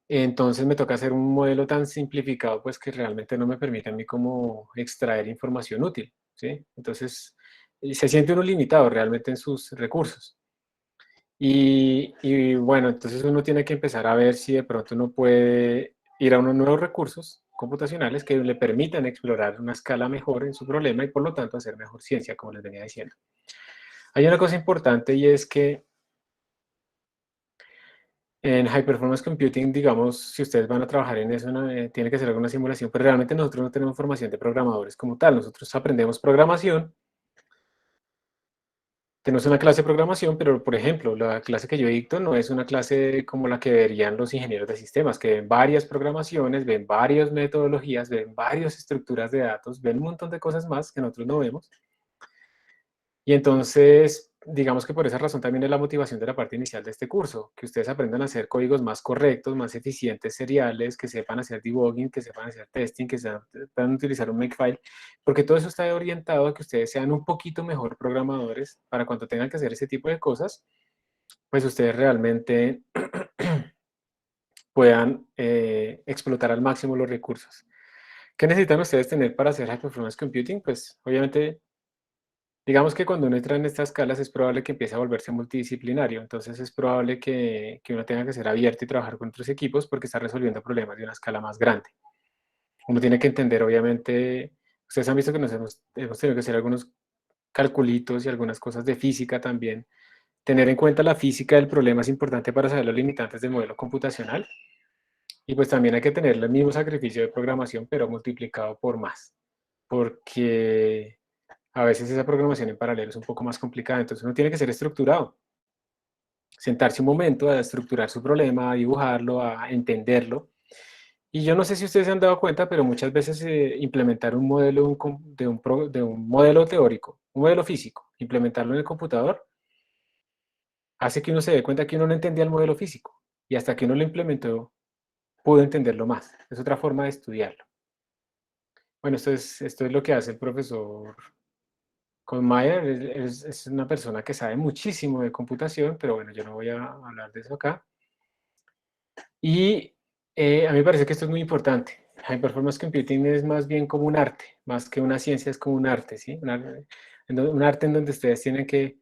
entonces me toca hacer un modelo tan simplificado, pues que realmente no me permite a mí como extraer información útil, ¿sí? Entonces se siente uno limitado realmente en sus recursos. Y bueno, entonces uno tiene que empezar a ver si de pronto uno puede ir a unos nuevos recursos computacionales que le permitan explorar una escala mejor en su problema y por lo tanto hacer mejor ciencia, como les venía diciendo. Hay una cosa importante y es que en High Performance Computing, digamos, si ustedes van a trabajar en eso, tiene que ser alguna simulación, pero realmente nosotros no tenemos formación de programadores como tal. Nosotros aprendemos programación, tenemos una clase de programación, pero por ejemplo, la clase que yo dicto no es una clase como la que verían los ingenieros de sistemas, que ven varias programaciones, ven varias metodologías, ven varias estructuras de datos, ven un montón de cosas más que nosotros no vemos. Y entonces, digamos que por esa razón también es la motivación de la parte inicial de este curso, que ustedes aprendan a hacer códigos más correctos, más eficientes, seriales, que sepan hacer debugging, que sepan hacer testing, que sepan utilizar un makefile, porque todo eso está orientado a que ustedes sean un poquito mejor programadores para cuando tengan que hacer ese tipo de cosas, pues ustedes realmente puedan explotar al máximo los recursos. ¿Qué necesitan ustedes tener para hacer High Performance Computing? Pues obviamente digamos que cuando uno entra en estas escalas es probable que empiece a volverse multidisciplinario, entonces es probable que uno tenga que ser abierto y trabajar con otros equipos porque está resolviendo problemas de una escala más grande. Uno tiene que entender, obviamente, ustedes han visto que hemos tenido que hacer algunos calculitos y algunas cosas de física también. Tener en cuenta la física del problema es importante para saber los limitantes del modelo computacional y pues también hay que tener el mismo sacrificio de programación pero multiplicado por más, porque a veces esa programación en paralelo es un poco más complicada, entonces uno tiene que ser estructurado, sentarse un momento a estructurar su problema, a dibujarlo, a entenderlo. Y yo no sé si ustedes se han dado cuenta, pero muchas veces implementar un modelo de un modelo teórico, un modelo físico, implementarlo en el computador, hace que uno se dé cuenta que uno no entendía el modelo físico. Y hasta que uno lo implementó, pudo entenderlo más. Es otra forma de estudiarlo. Bueno, esto es lo que hace el profesor Mayer. Es una persona que sabe muchísimo de computación, pero bueno, yo no voy a hablar de eso acá. Y a mí me parece que esto es muy importante. High Performance Computing es más bien como un arte, más que una ciencia, es como un arte, ¿sí? Un arte en donde ustedes tienen que,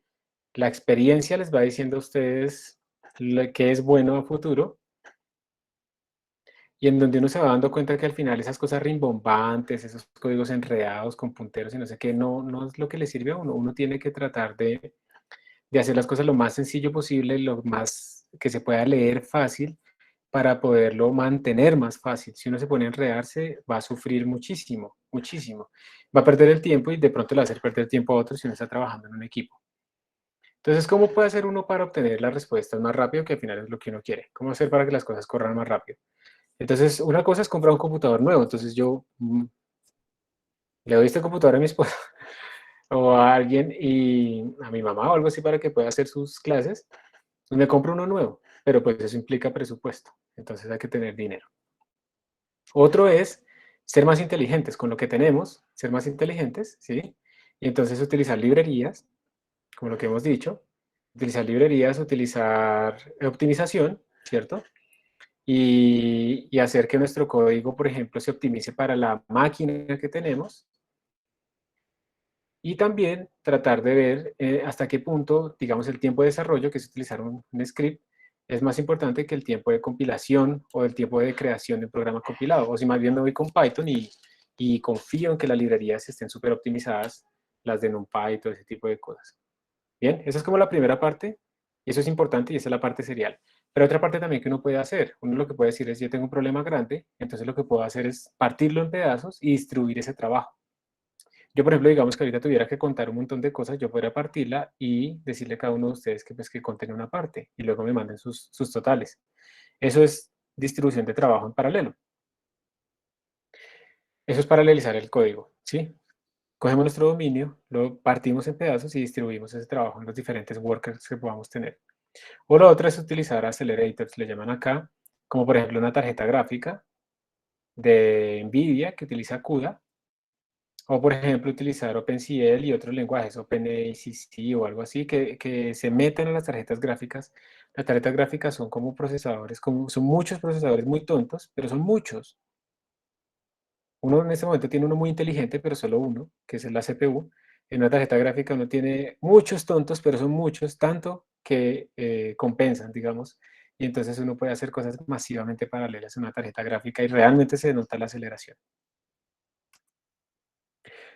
la experiencia les va diciendo a ustedes lo que es bueno a futuro, y en donde uno se va dando cuenta que al final esas cosas rimbombantes, esos códigos enredados con punteros y no sé qué, no es lo que le sirve a uno. Uno tiene que tratar de hacer las cosas lo más sencillo posible, lo más que se pueda leer fácil, para poderlo mantener más fácil. Si uno se pone a enredarse, va a sufrir muchísimo, muchísimo. Va a perder el tiempo y de pronto le va a hacer perder tiempo a otros si uno está trabajando en un equipo. Entonces, ¿cómo puede hacer uno para obtener las respuestas más rápido, que al final es lo que uno quiere? ¿Cómo hacer para que las cosas corran más rápido? Entonces, una cosa es comprar un computador nuevo. Entonces, yo le doy este computador a mi esposa o a alguien, y a mi mamá o algo así, para que pueda hacer sus clases, y me compro uno nuevo, pero pues eso implica presupuesto. Entonces hay que tener dinero. Otro es ser más inteligentes con lo que tenemos, ser más inteligentes, ¿sí? Y entonces utilizar librerías, como lo que hemos dicho, utilizar librerías, utilizar optimización, ¿cierto? Y hacer que nuestro código, por ejemplo, se optimice para la máquina que tenemos. Y también tratar de ver hasta qué punto, digamos, el tiempo de desarrollo, que es utilizar un script, es más importante que el tiempo de compilación o el tiempo de creación de un programa compilado. O si más bien me voy con Python y confío en que las librerías estén súper optimizadas, las de NumPy y todo ese tipo de cosas. Bien, esa es como la primera parte, y eso es importante, y esa es la parte serial. Pero otra parte también que uno puede hacer, uno lo que puede decir es: yo tengo un problema grande, entonces lo que puedo hacer es partirlo en pedazos y distribuir ese trabajo. Yo, por ejemplo, digamos que ahorita tuviera que contar un montón de cosas, yo podría partirla y decirle a cada uno de ustedes que, pues, que conten una parte y luego me manden sus totales. Eso es distribución de trabajo en paralelo. Eso es paralelizar el código, ¿sí? Cogemos nuestro dominio, lo partimos en pedazos y distribuimos ese trabajo en los diferentes workers que podamos tener. O la otra es utilizar accelerators, le llaman acá, como por ejemplo una tarjeta gráfica de NVIDIA que utiliza CUDA. O, por ejemplo, utilizar OpenCL y otros lenguajes, OpenACC o algo así, que se metan en las tarjetas gráficas. Las tarjetas gráficas son como procesadores, son muchos procesadores muy tontos, pero son muchos. Uno en este momento tiene uno muy inteligente, pero solo uno, que es la CPU. En una tarjeta gráfica uno tiene muchos tontos, pero son muchos, tanto que compensan, digamos. Y entonces uno puede hacer cosas masivamente paralelas en una tarjeta gráfica y realmente se nota la aceleración.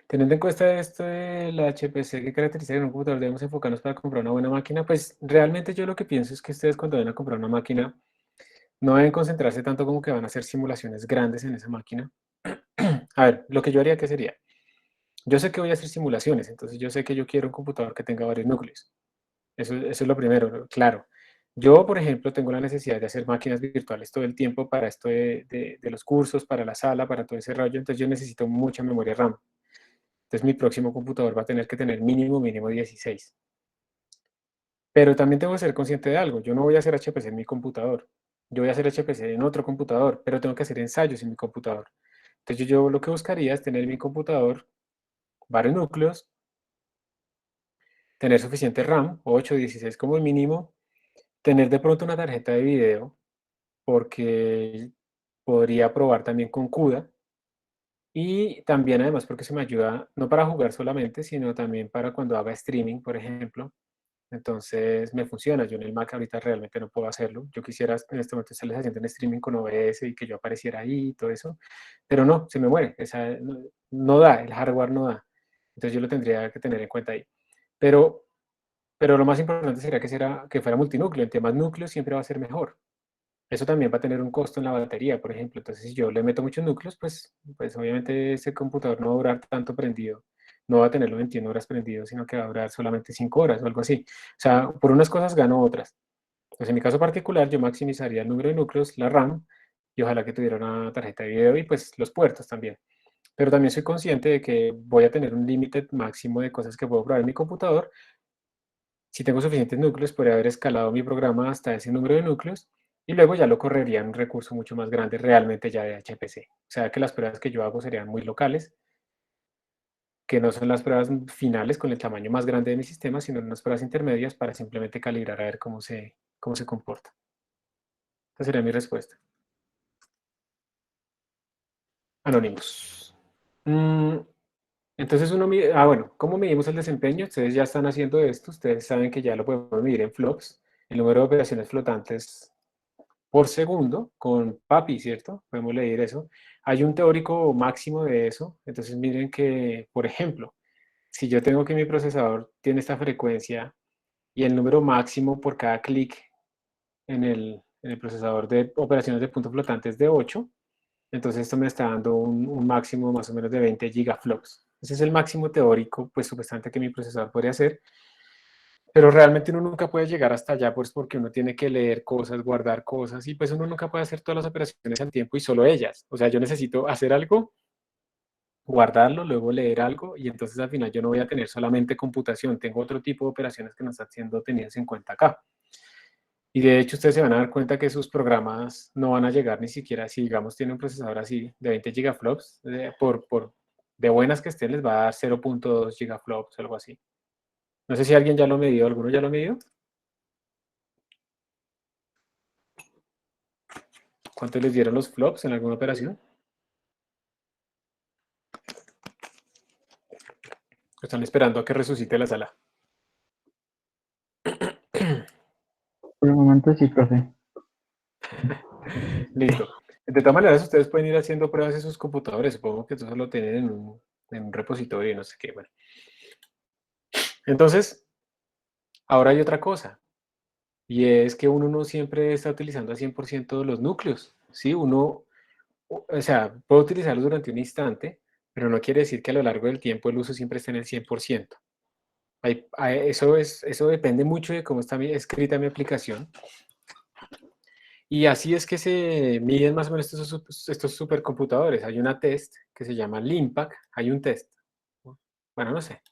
Teniendo en cuenta esto de la HPC que caracteriza en un computador, debemos enfocarnos para comprar una buena máquina. Pues realmente yo lo que pienso es que ustedes, cuando vayan a comprar una máquina, no deben concentrarse tanto como que van a hacer simulaciones grandes en esa máquina. A ver, lo que yo haría, ¿qué sería? Yo sé que voy a hacer simulaciones, entonces yo sé que yo quiero un computador que tenga varios núcleos. Eso es lo primero, claro. Yo, por ejemplo, tengo la necesidad de hacer máquinas virtuales todo el tiempo para esto de los cursos, para la sala, para todo ese rollo, entonces yo necesito mucha memoria RAM. Entonces mi próximo computador va a tener que tener mínimo 16. Pero también tengo que ser consciente de algo: yo no voy a hacer HPC en mi computador, yo voy a hacer HPC en otro computador, pero tengo que hacer ensayos en mi computador. Entonces yo lo que buscaría es tener en mi computador varios núcleos, tener suficiente RAM, 8, 16 como el mínimo, tener de pronto una tarjeta de video, porque podría probar también con CUDA, y también además porque se me ayuda no para jugar solamente, sino también para cuando haga streaming, por ejemplo. Entonces me funciona. Yo en el Mac ahorita realmente no puedo hacerlo. Yo quisiera en este momento estarles haciendo un streaming con OBS y que yo apareciera ahí y todo eso, pero no, se me muere. No da, el hardware no da. Entonces yo lo tendría que tener en cuenta ahí. Pero, pero lo más importante sería que fuera multinúcleo. Entre más núcleos siempre va a ser mejor. Eso también va a tener un costo en la batería, por ejemplo. Entonces, si yo le meto muchos núcleos, pues obviamente ese computador no va a durar tanto prendido no va a tener los 21 horas prendido, sino que va a durar solamente 5 horas o algo así. O sea, por unas cosas gano otras. Pues en mi caso particular, yo maximizaría el número de núcleos, la RAM, y ojalá que tuviera una tarjeta de video y pues los puertos también. Pero también soy consciente de que voy a tener un límite máximo de cosas que puedo probar en mi computador. Si tengo suficientes núcleos, podría haber escalado mi programa hasta ese número de núcleos y luego ya lo correría en un recurso mucho más grande, realmente ya de HPC. O sea que las pruebas que yo hago serían muy locales, que no son las pruebas finales con el tamaño más grande de mi sistema, sino unas pruebas intermedias para simplemente calibrar a ver cómo se comporta. Esa sería mi respuesta. Anónimos. Entonces bueno, ¿cómo medimos el desempeño? Ustedes ya están haciendo esto, ustedes saben que ya lo podemos medir en flops, el número de operaciones flotantes por segundo con PAPI, ¿cierto? Podemos leer eso. Hay un teórico máximo de eso, entonces miren que, por ejemplo, si yo tengo que mi procesador tiene esta frecuencia y el número máximo por cada clic en el procesador de operaciones de punto flotante es de 8, entonces esto me está dando un máximo más o menos de 20 gigaflops. Ese es el máximo teórico, pues supuestamente que mi procesador podría hacer, pero realmente uno nunca puede llegar hasta allá, pues porque uno tiene que leer cosas, guardar cosas, y pues uno nunca puede hacer todas las operaciones al tiempo y solo ellas. O sea, yo necesito hacer algo, guardarlo, luego leer algo, y entonces al final yo no voy a tener solamente computación, tengo otro tipo de operaciones que no están siendo tenidas en cuenta acá. Y de hecho ustedes se van a dar cuenta que sus programas no van a llegar ni siquiera, si digamos tiene un procesador así de 20 gigaflops, de buenas que estén les va a dar 0.2 gigaflops, algo así. No sé si alguien ya lo midió, ¿alguno ya lo midió? ¿Cuánto les dieron los flops en alguna operación? Están esperando a que resucite la sala. Por el momento sí, profe. Listo. De todas maneras, ustedes pueden ir haciendo pruebas en sus computadores. Supongo que eso lo tienen en un repositorio y no sé qué. Bueno. Entonces, ahora hay otra cosa. Y es que uno no siempre está utilizando al 100% los núcleos. ¿Sí? O sea, puede utilizarlos durante un instante, pero no quiere decir que a lo largo del tiempo el uso siempre esté en el 100%. Eso depende mucho de cómo está escrita mi aplicación. Y así es que se miden más o menos estos supercomputadores. Hay una test que se llama LIMPAC. Hay un test. Bueno, no sé.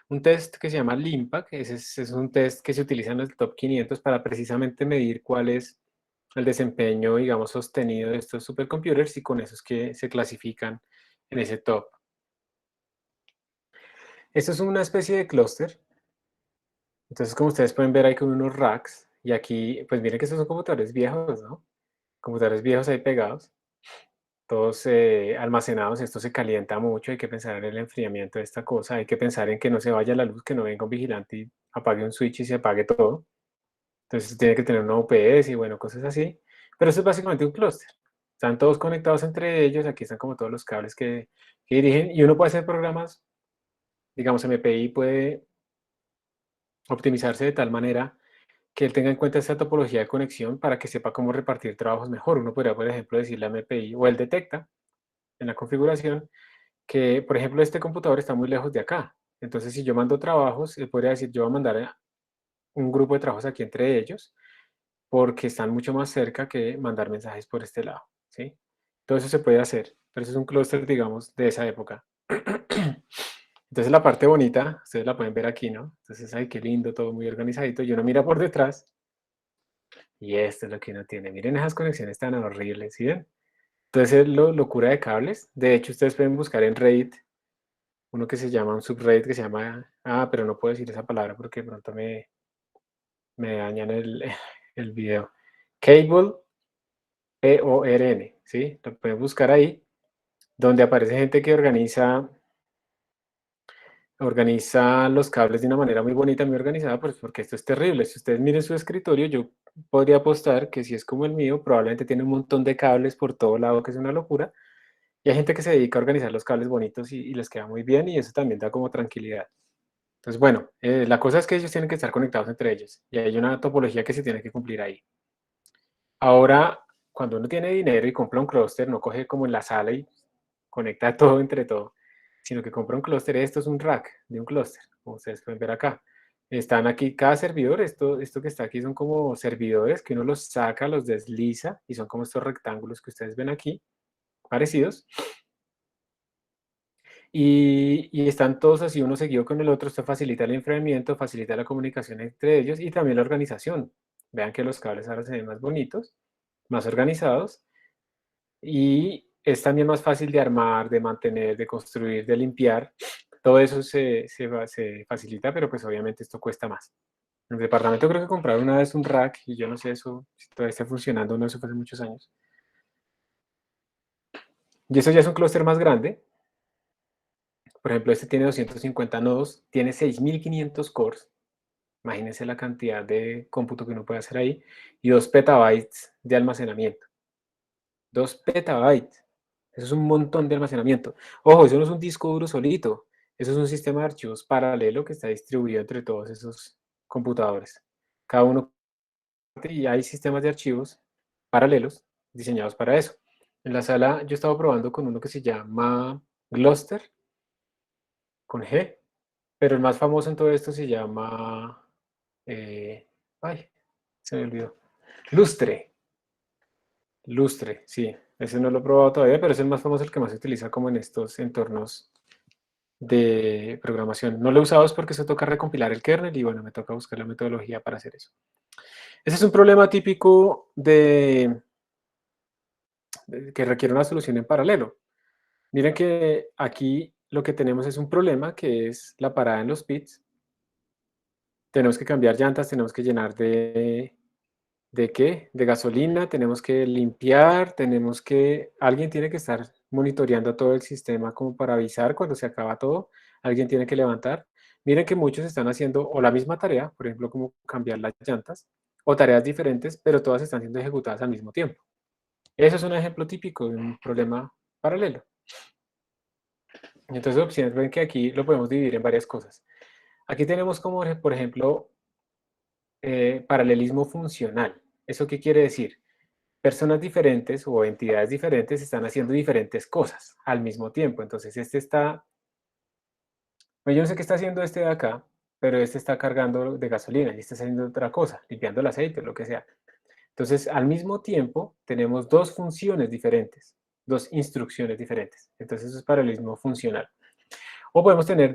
Un test que se llama LIMPAC. Es un test que se utiliza en el top 500 para precisamente medir cuál es el desempeño, digamos, sostenido de estos supercomputers y con esos que se clasifican en ese top. Esto es una especie de clúster. Entonces, como ustedes pueden ver, hay como unos racks. Y aquí, pues miren que estos son computadores viejos, ¿no? Computadores viejos ahí pegados, todos almacenados. Esto se calienta mucho, hay que pensar en el enfriamiento de esta cosa, hay que pensar en que no se vaya la luz, que no venga un vigilante y apague un switch y se apague todo. Entonces tiene que tener una UPS y bueno, cosas así. Pero esto es básicamente un clúster. Están todos conectados entre ellos, aquí están como todos los cables que dirigen y uno puede hacer programas, digamos, MPI puede optimizarse de tal manera que él tenga en cuenta esta topología de conexión para que sepa cómo repartir trabajos mejor. Uno podría, por ejemplo, decirle a MPI, o él detecta en la configuración que, por ejemplo, este computador está muy lejos de acá. Entonces, si yo mando trabajos, él podría decir, yo voy a mandar un grupo de trabajos aquí entre ellos, porque están mucho más cerca que mandar mensajes por este lado, ¿sí? Todo eso se puede hacer, pero eso es un clúster, digamos, de esa época. Entonces, la parte bonita, ustedes la pueden ver aquí, ¿no? Entonces, ay, qué lindo, todo muy organizadito. Y uno mira por detrás y esto es lo que uno tiene. Miren esas conexiones tan horribles, ¿sí ven? Entonces, es locura de cables. De hecho, ustedes pueden buscar en Reddit uno que se llama, un subreddit que se llama, pero no puedo decir esa palabra porque de pronto me dañan el video. Cable, PORN, ¿sí? Lo pueden buscar ahí, donde aparece gente que organiza los cables de una manera muy bonita, muy organizada, pues porque esto es terrible. Si ustedes miren su escritorio, yo podría apostar que si es como el mío, probablemente tiene un montón de cables por todo lado, que es una locura. Y hay gente que se dedica a organizar los cables bonitos y les queda muy bien y eso también da como tranquilidad. Entonces, bueno, la cosa es que ellos tienen que estar conectados entre ellos y hay una topología que se tiene que cumplir ahí. Ahora, cuando uno tiene dinero y compra un clúster, no coge como en la sala y conecta todo entre todo, sino que compra un clúster. Esto es un rack de un clúster, como ustedes pueden ver acá. Están aquí, cada servidor, esto que está aquí son como servidores que uno los saca, los desliza, y son como estos rectángulos que ustedes ven aquí, parecidos. Y están todos así, uno seguido con el otro. Esto facilita el enfriamiento, facilita la comunicación entre ellos y también la organización. Vean que los cables ahora se ven más bonitos, más organizados, y es también más fácil de armar, de mantener, de construir, de limpiar. Todo eso se facilita, pero pues obviamente esto cuesta más. En el departamento creo que compraron una vez un rack y yo no sé eso si todavía está funcionando o no, eso fue hace muchos años. Y eso ya es un clúster más grande. Por ejemplo, este tiene 250 nodos, tiene 6500 cores. Imagínense la cantidad de cómputo que uno puede hacer ahí. Y 2 petabytes de almacenamiento. 2 petabytes. Eso es un montón de almacenamiento. Ojo, eso no es un disco duro solito. Eso es un sistema de archivos paralelo que está distribuido entre todos esos computadores. Cada uno, y hay sistemas de archivos paralelos diseñados para eso. En la sala yo estaba probando con uno que se llama Gluster, con G, pero el más famoso en todo esto se llama, ay, se me olvidó, Lustre. Lustre, sí, ese no lo he probado todavía, pero es el más famoso, el que más se utiliza como en estos entornos de programación. No lo he usado es porque se toca recompilar el kernel y bueno, me toca buscar la metodología para hacer eso. Ese es un problema típico que requiere una solución en paralelo. Miren que aquí lo que tenemos es un problema que es la parada en los pits. Tenemos que cambiar llantas, tenemos que llenar ¿de qué? De gasolina, tenemos que limpiar, alguien tiene que estar monitoreando todo el sistema como para avisar cuando se acaba todo, alguien tiene que levantar. Miren que muchos están haciendo o la misma tarea, por ejemplo, como cambiar las llantas, o tareas diferentes, pero todas están siendo ejecutadas al mismo tiempo. Eso es un ejemplo típico de un problema paralelo. Entonces, observen ven que aquí lo podemos dividir en varias cosas. Aquí tenemos como, por ejemplo, paralelismo funcional. ¿Eso qué quiere decir? Personas diferentes o entidades diferentes están haciendo diferentes cosas al mismo tiempo. Entonces, pues yo no sé qué está haciendo este de acá, pero este está cargando de gasolina y este está haciendo otra cosa, limpiando el aceite, lo que sea. Entonces, al mismo tiempo, tenemos dos funciones diferentes, dos instrucciones diferentes. Entonces, eso es paralelismo funcional. O podemos tener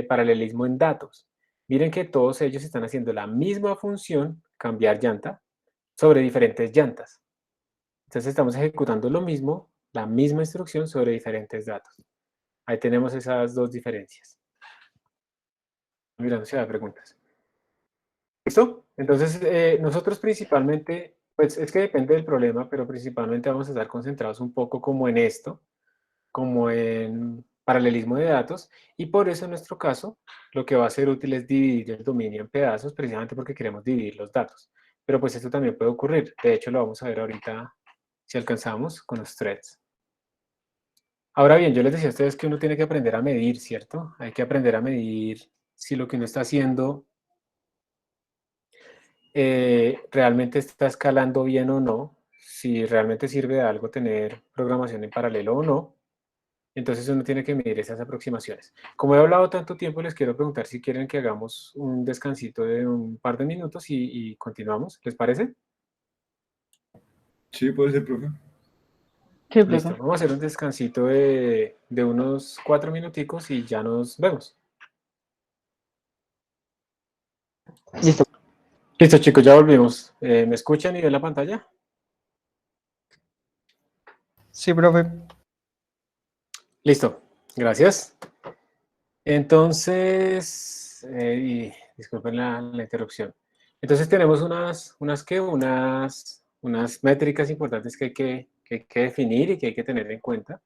paralelismo en datos. Miren que todos ellos están haciendo la misma función, cambiar llanta, sobre diferentes llantas. Entonces estamos ejecutando lo mismo, la misma instrucción sobre diferentes datos. Ahí tenemos esas dos diferencias. Mirando si hay preguntas. ¿Listo? Entonces, nosotros principalmente, pues es que depende del problema, pero principalmente vamos a estar concentrados un poco como en esto, como en paralelismo de datos, y por eso en nuestro caso lo que va a ser útil es dividir el dominio en pedazos, precisamente porque queremos dividir los datos. Pero pues esto también puede ocurrir. De hecho, lo vamos a ver ahorita si alcanzamos con los threads. Ahora bien, yo les decía a ustedes que uno tiene que aprender a medir, ¿cierto? Hay que aprender a medir si lo que uno está haciendo realmente está escalando bien o no, si realmente sirve de algo tener programación en paralelo o no. Entonces uno tiene que medir esas aproximaciones. Como he hablado tanto tiempo, les quiero preguntar si quieren que hagamos un descansito de un par de minutos y continuamos. ¿Les parece? Sí, puede ser, profe. Sí, Listo, profe. vamos a hacer un descansito de unos 4 minuticos y ya nos vemos. Listo. Listo, chicos, ya volvimos. ¿Me escuchan y ven la pantalla? Sí, profe. Listo, gracias. Entonces, disculpen la interrupción. Entonces tenemos unas métricas importantes que hay que definir y que hay que tener en cuenta.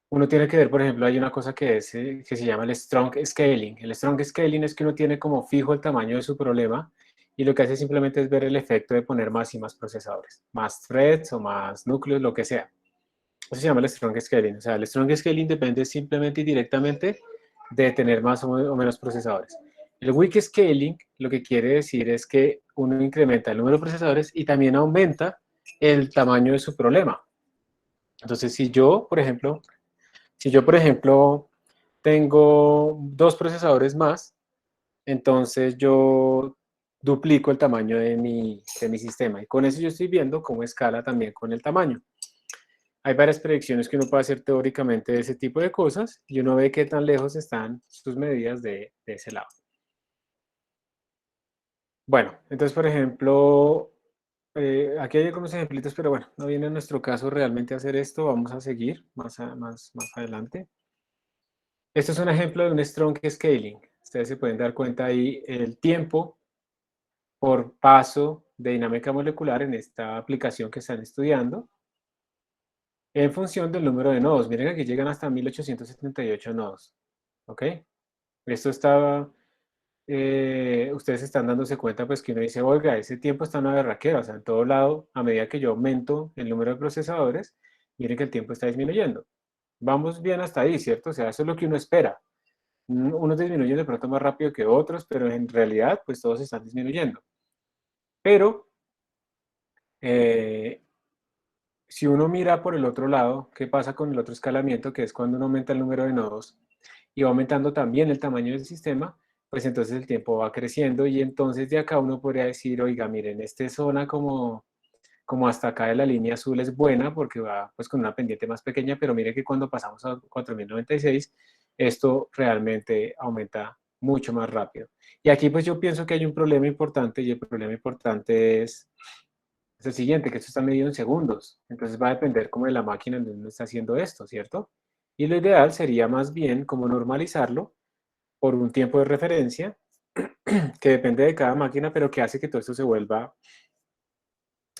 Uno tiene que ver, por ejemplo, hay una cosa que se llama el strong scaling. El strong scaling es que uno tiene como fijo el tamaño de su problema y lo que hace simplemente es ver el efecto de poner más y más procesadores, más threads o más núcleos, lo que sea. Eso se llama el strong scaling. O sea, el strong scaling depende simplemente y directamente de tener más o menos procesadores. El weak scaling lo que quiere decir es que uno incrementa el número de procesadores y también aumenta el tamaño de su problema. Entonces, si yo, por ejemplo, Si yo, por ejemplo, tengo 2 procesadores más, entonces yo duplico el tamaño de mi sistema. Y con eso yo estoy viendo cómo escala también con el tamaño. Hay varias predicciones que uno puede hacer teóricamente de ese tipo de cosas y uno ve qué tan lejos están sus medidas de ese lado. Bueno, entonces, por ejemplo, aquí hay algunos ejemplitos, pero bueno, no viene en nuestro caso realmente a hacer esto. Vamos a seguir más adelante. Esto es un ejemplo de un strong scaling. Ustedes se pueden dar cuenta ahí el tiempo por paso de dinámica molecular en esta aplicación que están estudiando en función del número de nodos. Miren que aquí llegan hasta 1878 nodos. ¿Ok? Esto está, ustedes están dándose cuenta pues que uno dice, oiga, ese tiempo está una berraquera, o sea, en todo lado, a medida que yo aumento el número de procesadores, miren que el tiempo está disminuyendo. Vamos bien hasta ahí, ¿cierto? O sea, eso es lo que uno espera. Unos disminuyen de pronto más rápido que otros, pero en realidad pues todos están disminuyendo. Pero eh, si uno mira por el otro lado, ¿qué pasa con el otro escalamiento? Que es cuando uno aumenta el número de nodos y va aumentando también el tamaño del sistema, pues entonces el tiempo va creciendo y entonces de acá uno podría decir, oiga, miren, esta zona como hasta acá de la línea azul es buena porque va pues con una pendiente más pequeña, pero mire que cuando pasamos a 4096, esto realmente aumenta mucho más rápido. Y aquí pues yo pienso que hay un problema importante y el problema importante es el siguiente, que esto está medido en segundos. Entonces va a depender como de la máquina en donde uno está haciendo esto, ¿cierto? Y lo ideal sería más bien como normalizarlo por un tiempo de referencia que depende de cada máquina, pero que hace que todo esto se vuelva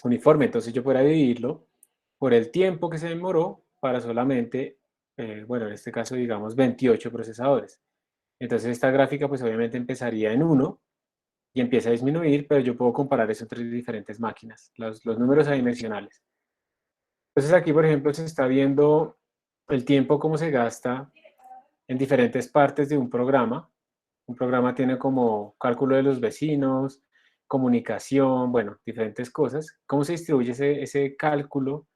uniforme. Entonces yo podría dividirlo por el tiempo que se demoró para solamente, bueno, en este caso digamos 28 procesadores. Entonces esta gráfica pues obviamente empezaría en 1 y empieza a disminuir, pero yo puedo comparar eso entre diferentes máquinas, los números adimensionales. Entonces aquí, por ejemplo, se está viendo el tiempo cómo se gasta en diferentes partes de un programa. Un programa tiene como cálculo de los vecinos, comunicación, bueno, diferentes cosas. ¿Cómo se distribuye ese cálculo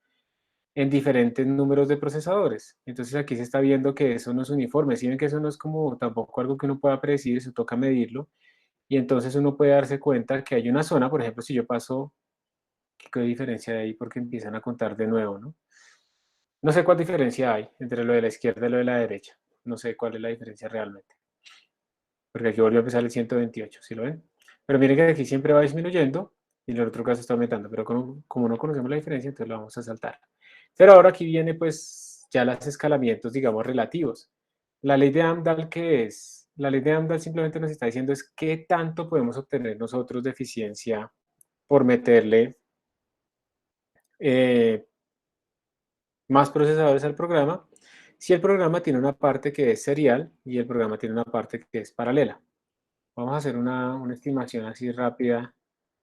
en diferentes números de procesadores? Entonces aquí se está viendo que eso no es uniforme. Si ven que eso no es como tampoco algo que uno pueda predecir, eso toca medirlo. Y entonces uno puede darse cuenta que hay una zona, por ejemplo, si yo paso, ¿qué diferencia hay ahí? Porque empiezan a contar de nuevo, ¿no? No sé cuál diferencia hay entre lo de la izquierda y lo de la derecha. No sé cuál es la diferencia realmente. Porque aquí volvió a empezar el 128, ¿sí lo ven? Pero miren que aquí siempre va disminuyendo y en el otro caso está aumentando. Pero como no conocemos la diferencia, entonces lo vamos a saltar. Pero ahora aquí viene pues ya los escalamientos, digamos, relativos. La ley de Amdahl, ¿qué es? La ley de Amdahl simplemente nos está diciendo es qué tanto podemos obtener nosotros de eficiencia por meterle eh, más procesadores al programa, si el programa tiene una parte que es serial y el programa tiene una parte que es paralela. Vamos a hacer una estimación así rápida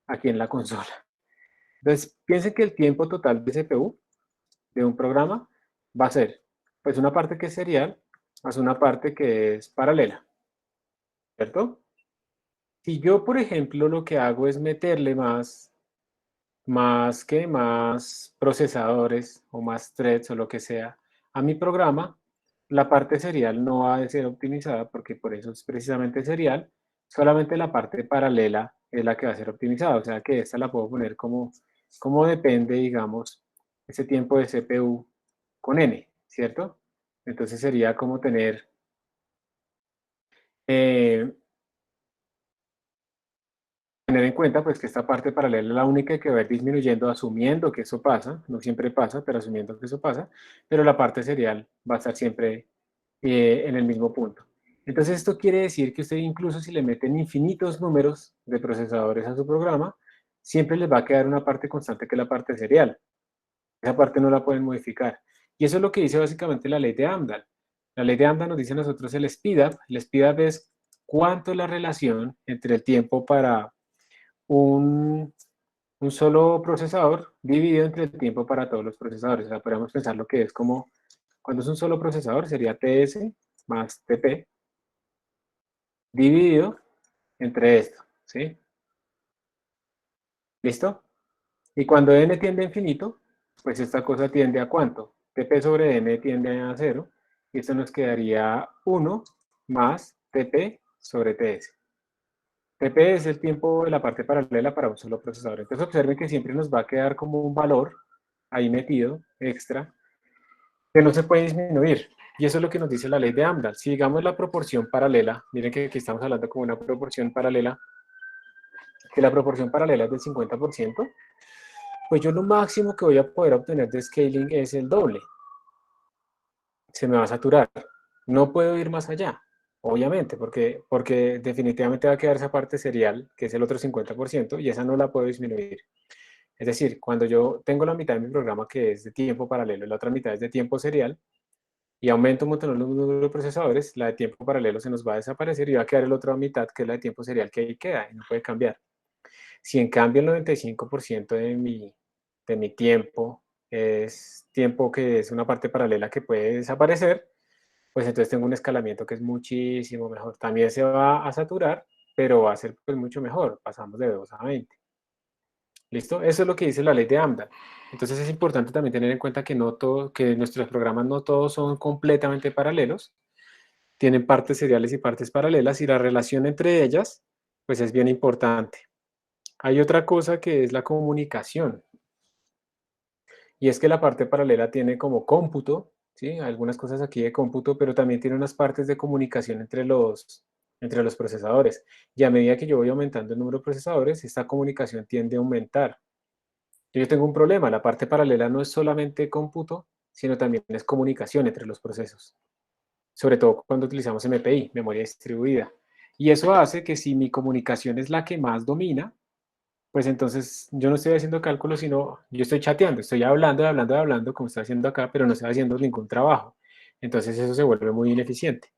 aquí en la consola. Entonces, piensen que el tiempo total de CPU de un programa va a ser pues una parte que es serial más una parte que es paralela, ¿cierto? Si yo, por ejemplo, lo que hago es meterle más procesadores o más threads o lo que sea a mi programa, la parte serial no va a ser optimizada porque por eso es precisamente serial, solamente la parte paralela es la que va a ser optimizada, o sea que esta la puedo poner como depende, digamos, ese tiempo de CPU con n, ¿cierto? Entonces sería como eh, tener en cuenta pues que esta parte paralela es la única que va a ir disminuyendo, asumiendo que eso pasa, no siempre pasa, pero asumiendo que eso pasa, pero la parte serial va a estar siempre en el mismo punto. Entonces esto quiere decir que usted incluso si le meten infinitos números de procesadores a su programa, siempre les va a quedar una parte constante que es la parte serial. Esa parte no la pueden modificar. Y eso es lo que dice básicamente la ley de Amdahl. La ley de Amdahl nos dice a nosotros el speedup. El speedup es cuánto es la relación entre el tiempo para un, un solo procesador dividido entre el tiempo para todos los procesadores. O sea, podríamos pensar lo que es como, cuando es un solo procesador, sería TS más TP dividido entre esto, ¿sí? ¿Listo? Y cuando n tiende a infinito, pues esta cosa tiende a ¿cuánto? TP sobre n tiende a 0. Y esto nos quedaría 1 más TP sobre TS. TP es el tiempo de la parte paralela para un solo procesador. Entonces observen que siempre nos va a quedar como un valor ahí metido, extra, que no se puede disminuir. Y eso es lo que nos dice la ley de Amdahl. Si digamos la proporción paralela, miren que aquí estamos hablando como una proporción paralela, que la proporción paralela es del 50%, pues yo lo máximo que voy a poder obtener de scaling es el doble. Se me va a saturar. No puedo ir más allá, obviamente, porque definitivamente va a quedar esa parte serial, que es el otro 50%, y esa no la puedo disminuir. Es decir, cuando yo tengo la mitad de mi programa que es de tiempo paralelo y la otra mitad es de tiempo serial, y aumento un montón el número de procesadores, la de tiempo paralelo se nos va a desaparecer y va a quedar la otra mitad, que es la de tiempo serial, que ahí queda y no puede cambiar. Si en cambio el 95% de mi tiempo es tiempo que es una parte paralela que puede desaparecer, pues entonces tengo un escalamiento que es muchísimo mejor. También se va a saturar, pero va a ser pues mucho mejor. Pasamos de 2 a 20. ¿Listo? Eso es lo que dice la ley de Amdahl. Entonces es importante también tener en cuenta que, que nuestros programas no todos son completamente paralelos. Tienen partes seriales y partes paralelas y la relación entre ellas pues es bien importante. Hay otra cosa que es la comunicación. Y es que la parte paralela tiene como cómputo, ¿sí? Algunas cosas aquí de cómputo, pero también tiene unas partes de comunicación entre los procesadores. Y a medida que yo voy aumentando el número de procesadores, esta comunicación tiende a aumentar. Yo tengo un problema, la parte paralela no es solamente cómputo, sino también es comunicación entre los procesos. Sobre todo cuando utilizamos MPI, memoria distribuida. Y eso hace que si mi comunicación es la que más domina, pues entonces yo no estoy haciendo cálculos, sino yo estoy chateando, estoy hablando, hablando, hablando, como estoy haciendo acá, pero no estoy haciendo ningún trabajo. Entonces eso se vuelve muy ineficiente.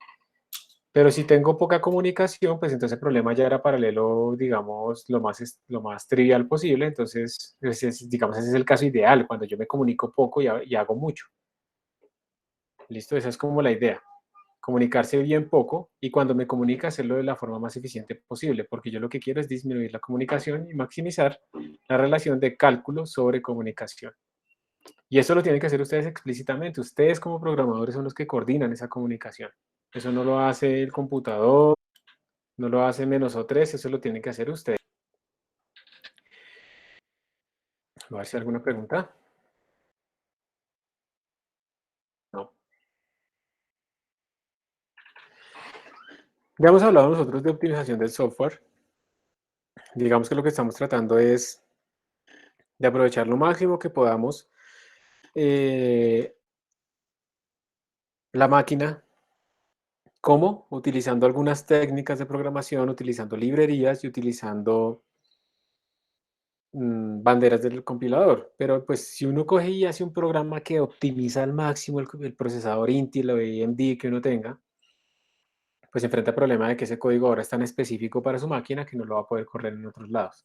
Pero si tengo poca comunicación, pues entonces el problema ya era paralelo, digamos, lo más trivial posible. Entonces, digamos, ese es el caso ideal, cuando yo me comunico poco y hago mucho. ¿Listo? Esa es como la idea. Comunicarse bien poco y cuando me comunica hacerlo de la forma más eficiente posible, porque yo lo que quiero es disminuir la comunicación y maximizar la relación de cálculo sobre comunicación. Y eso lo tienen que hacer ustedes explícitamente. Ustedes como programadores son los que coordinan esa comunicación. Eso no lo hace el computador, no lo hace -O3, eso lo tienen que hacer ustedes. A ver si hay alguna pregunta. No. Ya hemos hablado nosotros de optimización del software. Digamos que lo que estamos tratando es de aprovechar lo máximo que podamos la máquina. ¿Cómo? Utilizando algunas técnicas de programación, utilizando librerías y utilizando banderas del compilador. Pero pues si uno coge y hace un programa que optimiza al máximo el procesador Intel o AMD que uno tenga, pues se enfrenta al problema de que ese código ahora es tan específico para su máquina que no lo va a poder correr en otros lados.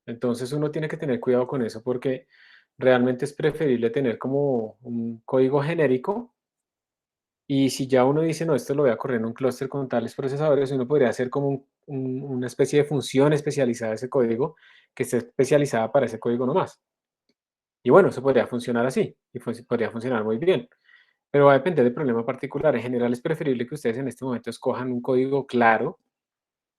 Entonces uno tiene que tener cuidado con eso porque realmente es preferible tener como un código genérico. Y si ya uno dice, no, esto lo voy a correr en un clúster con tales procesadores, uno podría hacer como una especie de función especializada de ese código que esté especializada para ese código nomás. Y bueno, eso podría funcionar así y podría funcionar muy bien. Pero va a depender del problema particular. En general es preferible que ustedes en este momento escojan un código claro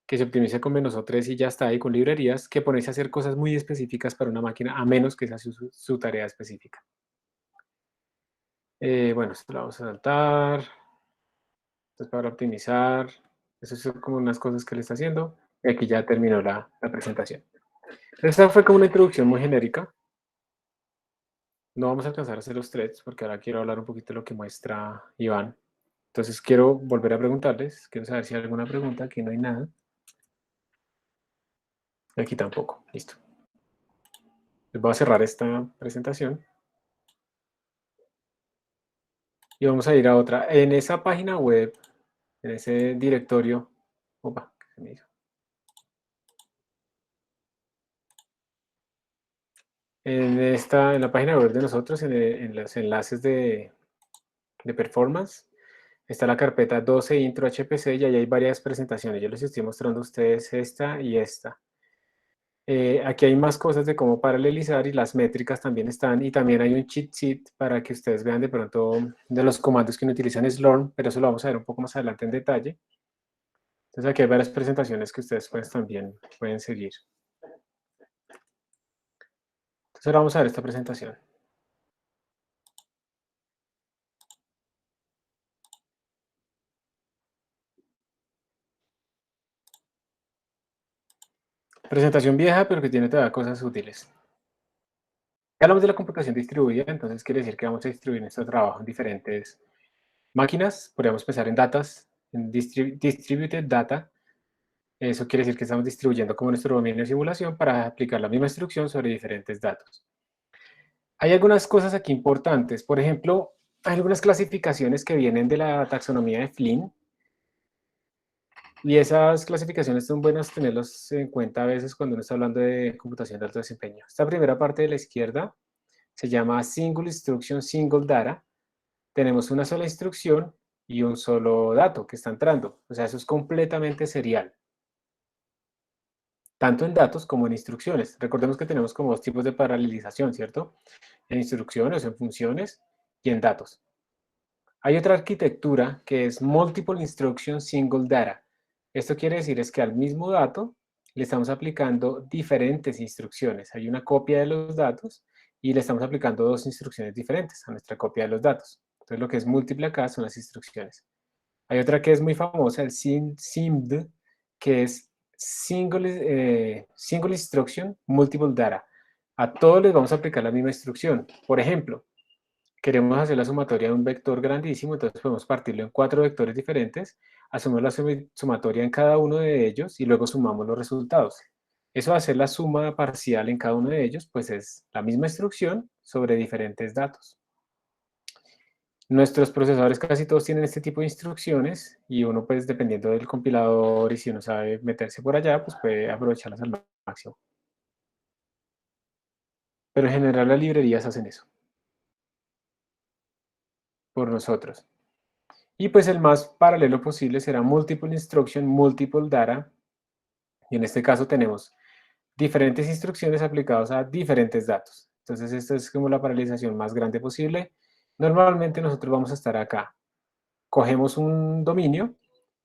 que se optimice con -O3 y ya está ahí con librerías, que ponerse a hacer cosas muy específicas para una máquina, a menos que esa sea su tarea específica. Bueno, esto lo vamos a saltar. Entonces, para optimizar, eso son como unas cosas que le está haciendo. Y aquí ya terminó la presentación. Esta fue como una introducción muy genérica. No vamos a alcanzar a hacer los threads porque ahora quiero hablar un poquito de lo que muestra Iván. Entonces quiero volver a preguntarles, quiero saber si hay alguna pregunta, aquí no hay nada. Aquí tampoco, listo. Les voy a cerrar esta presentación. Y vamos a ir a otra. En esa página web, en ese directorio, opa, ¿qué se me hizo? En la página web de nosotros, en los enlaces de performance, está la carpeta 12 intro HPC y ahí hay varias presentaciones. Yo les estoy mostrando a ustedes esta y esta. Aquí hay más cosas de cómo paralelizar y las métricas también están, y también hay un cheat sheet para que ustedes vean de pronto de los comandos que uno utiliza en Slurm, pero eso lo vamos a ver un poco más adelante en detalle. Entonces aquí hay varias presentaciones que ustedes pues también pueden seguir. Entonces ahora vamos a ver esta presentación. Presentación vieja, pero que tiene todavía cosas útiles. Ya hablamos de la computación distribuida, entonces quiere decir que vamos a distribuir nuestro trabajo en diferentes máquinas. Podríamos pensar en datas, en distributed data. Eso quiere decir que estamos distribuyendo como nuestro dominio de simulación para aplicar la misma instrucción sobre diferentes datos. Hay algunas cosas aquí importantes. Por ejemplo, hay algunas clasificaciones que vienen de la taxonomía de Flynn. Y esas clasificaciones son buenas tenerlas en cuenta a veces cuando uno está hablando de computación de alto desempeño. Esta primera parte de la izquierda se llama Single Instruction, Single Data. Tenemos una sola instrucción y un solo dato que está entrando. O sea, eso es completamente serial. Tanto en datos como en instrucciones. Recordemos que tenemos como dos tipos de paralelización, ¿cierto? En instrucciones, en funciones y en datos. Hay otra arquitectura que es Multiple Instruction Single Data. Esto quiere decir es que al mismo dato le estamos aplicando diferentes instrucciones. Hay una copia de los datos y le estamos aplicando dos instrucciones diferentes a nuestra copia de los datos. Entonces lo que es múltiple acá son las instrucciones. Hay otra que es muy famosa, el SIMD, que es Single Instruction Multiple Data. A todos les vamos a aplicar la misma instrucción. Por ejemplo, queremos hacer la sumatoria de un vector grandísimo, entonces podemos partirlo en 4 vectores diferentes, hacemos la sumatoria en cada uno de ellos y luego sumamos los resultados. Eso de hacer la suma parcial en cada uno de ellos, pues es la misma instrucción sobre diferentes datos. Nuestros procesadores casi todos tienen este tipo de instrucciones y uno pues dependiendo del compilador y si uno sabe meterse por allá, pues puede aprovecharlas al máximo. Pero en general las librerías hacen eso por nosotros. Y pues el más paralelo posible será Multiple Instruction, Multiple Data. Y en este caso tenemos diferentes instrucciones aplicadas a diferentes datos. Entonces esta es como la paralelización más grande posible. Normalmente nosotros vamos a estar acá. Cogemos un dominio,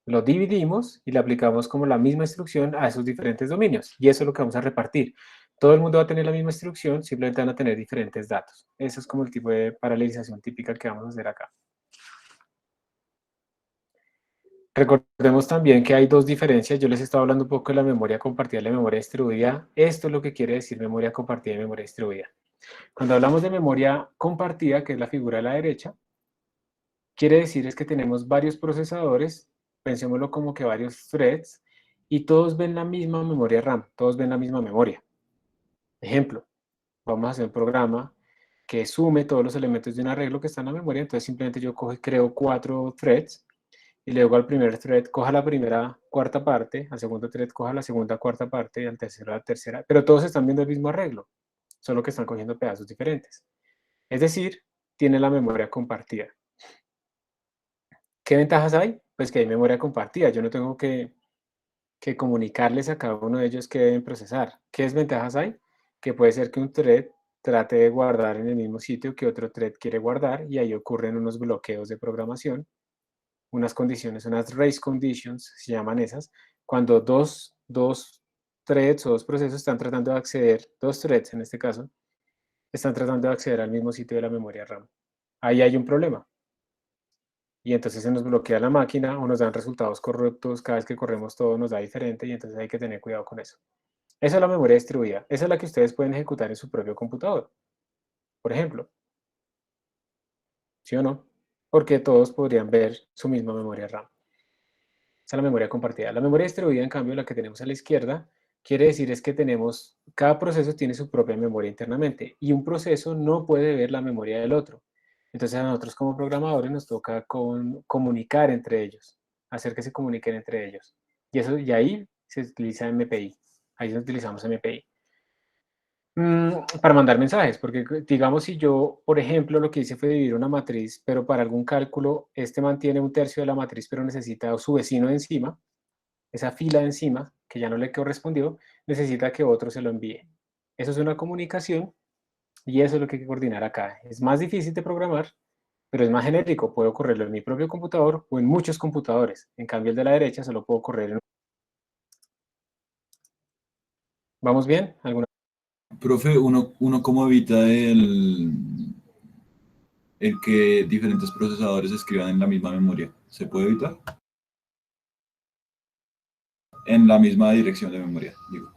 lo dividimos y le aplicamos como la misma instrucción a esos diferentes dominios. Y eso es lo que vamos a repartir. Todo el mundo va a tener la misma instrucción, simplemente van a tener diferentes datos. Eso es como el tipo de paralelización típica que vamos a hacer acá. Recordemos también que hay dos diferencias. Yo les estaba hablando un poco de la memoria compartida y la memoria distribuida. Esto es lo que quiere decir memoria compartida y memoria distribuida. Cuando hablamos de memoria compartida, que es la figura a la derecha, quiere decir es que tenemos varios procesadores, pensémoslo como que varios threads, y todos ven la misma memoria RAM, todos ven la misma memoria. Ejemplo, vamos a hacer un programa que sume todos los elementos de un arreglo que está en la memoria, entonces simplemente yo cojo y creo 4 threads, y luego al primer thread coja la primera cuarta parte, al segundo thread coja la segunda cuarta parte, y al tercero la tercera, pero todos están viendo el mismo arreglo, solo que están cogiendo pedazos diferentes. Es decir, tiene la memoria compartida. ¿Qué ventajas hay? Pues que hay memoria compartida, yo no tengo que comunicarles a cada uno de ellos qué deben procesar. ¿Qué desventajas hay? Que puede ser que un thread trate de guardar en el mismo sitio que otro thread quiere guardar y ahí ocurren unos bloqueos de programación, unas condiciones, unas race conditions, se llaman esas, cuando dos threads o dos procesos están tratando de acceder, dos threads en este caso, están tratando de acceder al mismo sitio de la memoria RAM. Ahí hay un problema. Y entonces se nos bloquea la máquina o nos dan resultados corruptos, cada vez que corremos todo nos da diferente y entonces hay que tener cuidado con eso. Esa es la memoria distribuida, esa es la que ustedes pueden ejecutar en su propio computador, por ejemplo, ¿sí o no? Porque todos podrían ver su misma memoria RAM. Esa es la memoria compartida. La memoria distribuida, en cambio, la que tenemos a la izquierda, quiere decir es que tenemos, cada proceso tiene su propia memoria internamente y un proceso no puede ver la memoria del otro. Entonces a nosotros como programadores nos toca comunicar entre ellos, hacer que se comuniquen entre ellos. Y ahí se utiliza MPI, ahí utilizamos MPI. Para mandar mensajes, porque digamos si yo, por ejemplo, lo que hice fue dividir una matriz, pero para algún cálculo, este mantiene un tercio de la matriz, pero necesita su vecino de encima, esa fila encima, que ya no le correspondió, necesita que otro se lo envíe. Eso es una comunicación y eso es lo que hay que coordinar acá. Es más difícil de programar, pero es más genérico. Puedo correrlo en mi propio computador o en muchos computadores. En cambio, el de la derecha solo puedo correr en... ¿Vamos bien? ¿Alguna? Profe, uno cómo evita el que diferentes procesadores escriban en la misma memoria. ¿Se puede evitar? En la misma dirección de memoria, digo.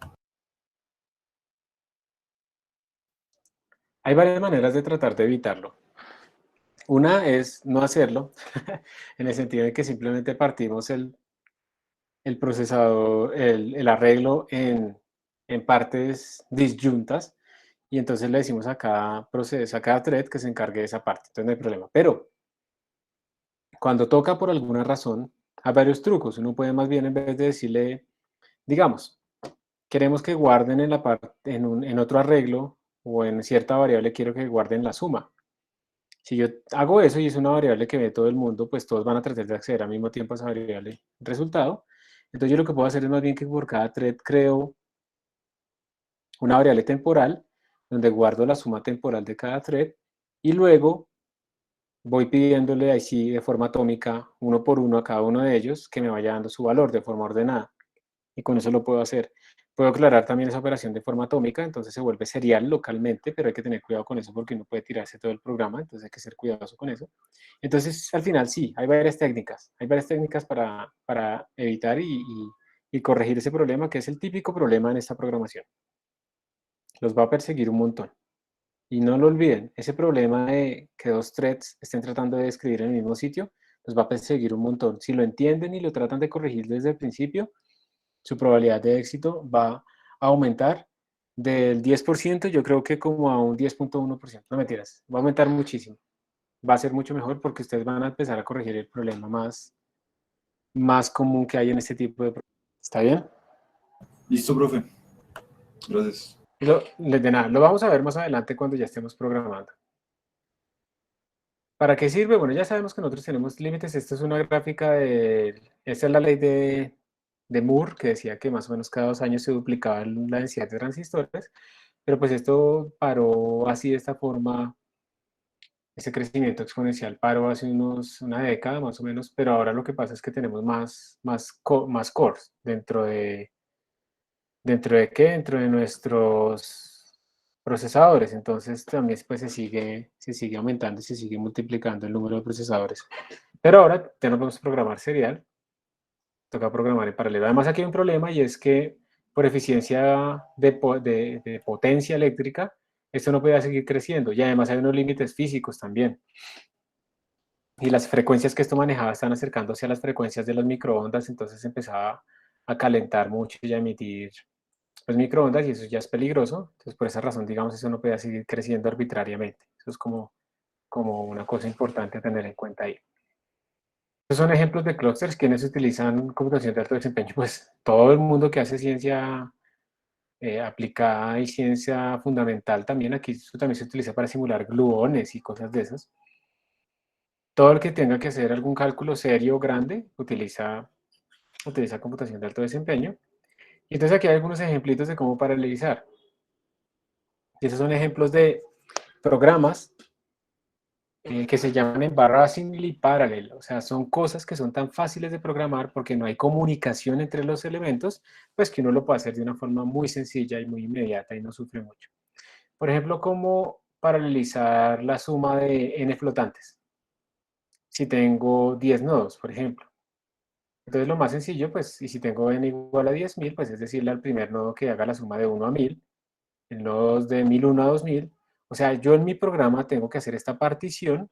Hay varias maneras de tratar de evitarlo. Una es no hacerlo, en el sentido de que simplemente partimos el procesador, el arreglo en partes disyuntas y entonces le decimos a cada proceso, a cada thread que se encargue de esa parte. Entonces no hay problema. Pero cuando toca por alguna razón, hay varios trucos. Uno puede más bien, en vez de decirle, digamos, queremos que guarden en, la parte, en otro arreglo o en cierta variable, quiero que guarden la suma. Si yo hago eso y es una variable que ve todo el mundo, pues todos van a tratar de acceder al mismo tiempo a esa variable resultado. Entonces yo lo que puedo hacer es más bien que por cada thread creo una variable temporal donde guardo la suma temporal de cada thread y luego voy pidiéndole ahí sí de forma atómica, uno por uno a cada uno de ellos, que me vaya dando su valor de forma ordenada. Y con eso lo puedo hacer. Puedo aclarar también esa operación de forma atómica, entonces se vuelve serial localmente, pero hay que tener cuidado con eso porque uno puede tirarse todo el programa, entonces hay que ser cuidadoso con eso. Entonces, al final sí, hay varias técnicas para evitar y corregir ese problema, que es el típico problema en esta programación. Los va a perseguir un montón. Y no lo olviden, ese problema de que dos threads estén tratando de escribir en el mismo sitio, los va a perseguir un montón. Si lo entienden y lo tratan de corregir desde el principio, su probabilidad de éxito va a aumentar del 10%, yo creo que como a un 10.1%. No mentiras, va a aumentar muchísimo. Va a ser mucho mejor porque ustedes van a empezar a corregir el problema más común que hay en este tipo de problemas. ¿Está bien? Listo, profe. Gracias. De nada, lo vamos a ver más adelante cuando ya estemos programando. ¿Para qué sirve? Bueno, ya sabemos que nosotros tenemos límites. Esta es una gráfica esta es la ley de Moore, que decía que más o menos cada 2 años se duplicaba la densidad de transistores, pero pues esto paró así de esta forma, ese crecimiento exponencial paró hace una década más o menos, pero ahora lo que pasa es que tenemos más cores ¿dentro de qué? Dentro de nuestros procesadores, entonces también pues se sigue aumentando y se sigue multiplicando el número de procesadores. Pero ahora ya no podemos programar serial, toca programar en paralelo. Además aquí hay un problema y es que por eficiencia de potencia eléctrica, esto no puede seguir creciendo y además hay unos límites físicos también. Y las frecuencias que esto manejaba están acercándose a las frecuencias de las microondas, entonces empezaba a calentar mucho y a emitir pues, microondas y eso ya es peligroso. Entonces por esa razón, digamos, eso no puede seguir creciendo arbitrariamente. Eso es como una cosa importante a tener en cuenta ahí. Estos son ejemplos de clústeres. ¿Quiénes utilizan computación de alto desempeño? Pues todo el mundo que hace ciencia aplicada y ciencia fundamental también. Aquí esto también se utiliza para simular gluones y cosas de esas. Todo el que tenga que hacer algún cálculo serio o grande utiliza computación de alto desempeño. Y entonces aquí hay algunos ejemplitos de cómo paralelizar. Y esos son ejemplos de programas que se llaman embarrassingly parallel, o sea, son cosas que son tan fáciles de programar porque no hay comunicación entre los elementos, pues que uno lo puede hacer de una forma muy sencilla y muy inmediata y no sufre mucho. Por ejemplo, cómo paralelizar la suma de n flotantes. Si tengo 10 nodos, por ejemplo. Entonces lo más sencillo, pues, y si tengo n igual a 10.000, pues es decirle al primer nodo que haga la suma de 1 a 1000, el nodo de 1001 a 2000. O sea, yo en mi programa tengo que hacer esta partición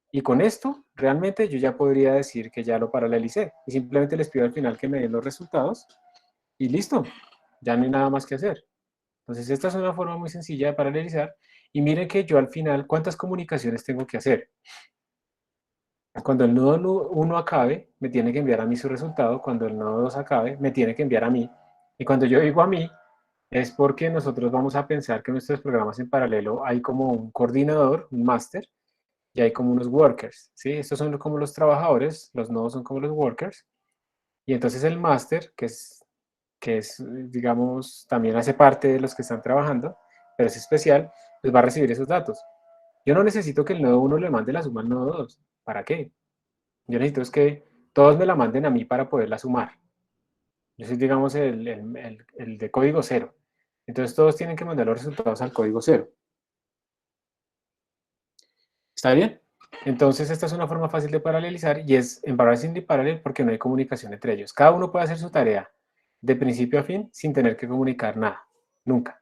y con esto, realmente yo ya podría decir que ya lo paralelicé. Y simplemente les pido al final que me den los resultados y listo. Ya no hay nada más que hacer. Entonces, esta es una forma muy sencilla de paralelizar. Y miren que yo al final, ¿cuántas comunicaciones tengo que hacer? Cuando el nodo 1 acabe, me tiene que enviar a mí su resultado. Cuando el nodo 2 acabe, me tiene que enviar a mí. Y cuando yo digo a mí, es porque nosotros vamos a pensar que en nuestros programas en paralelo hay como un coordinador, un máster, y hay como unos workers, ¿sí? Estos son como los trabajadores, los nodos son como los workers, Y entonces el máster, que es, digamos, también hace parte de los que están trabajando, pero es especial, pues va a recibir esos datos. Yo no necesito que el nodo 1 le mande la suma al nodo 2. ¿Para qué? Yo necesito es que todos me la manden a mí para poderla sumar. Yo soy, digamos, el de código cero. Entonces todos tienen que mandar los resultados al código cero. ¿Está bien? Entonces esta es una forma fácil de paralelizar y es en Parallel Parallel porque no hay comunicación entre ellos. Cada uno puede hacer su tarea de principio a fin sin tener que comunicar nada. Nunca.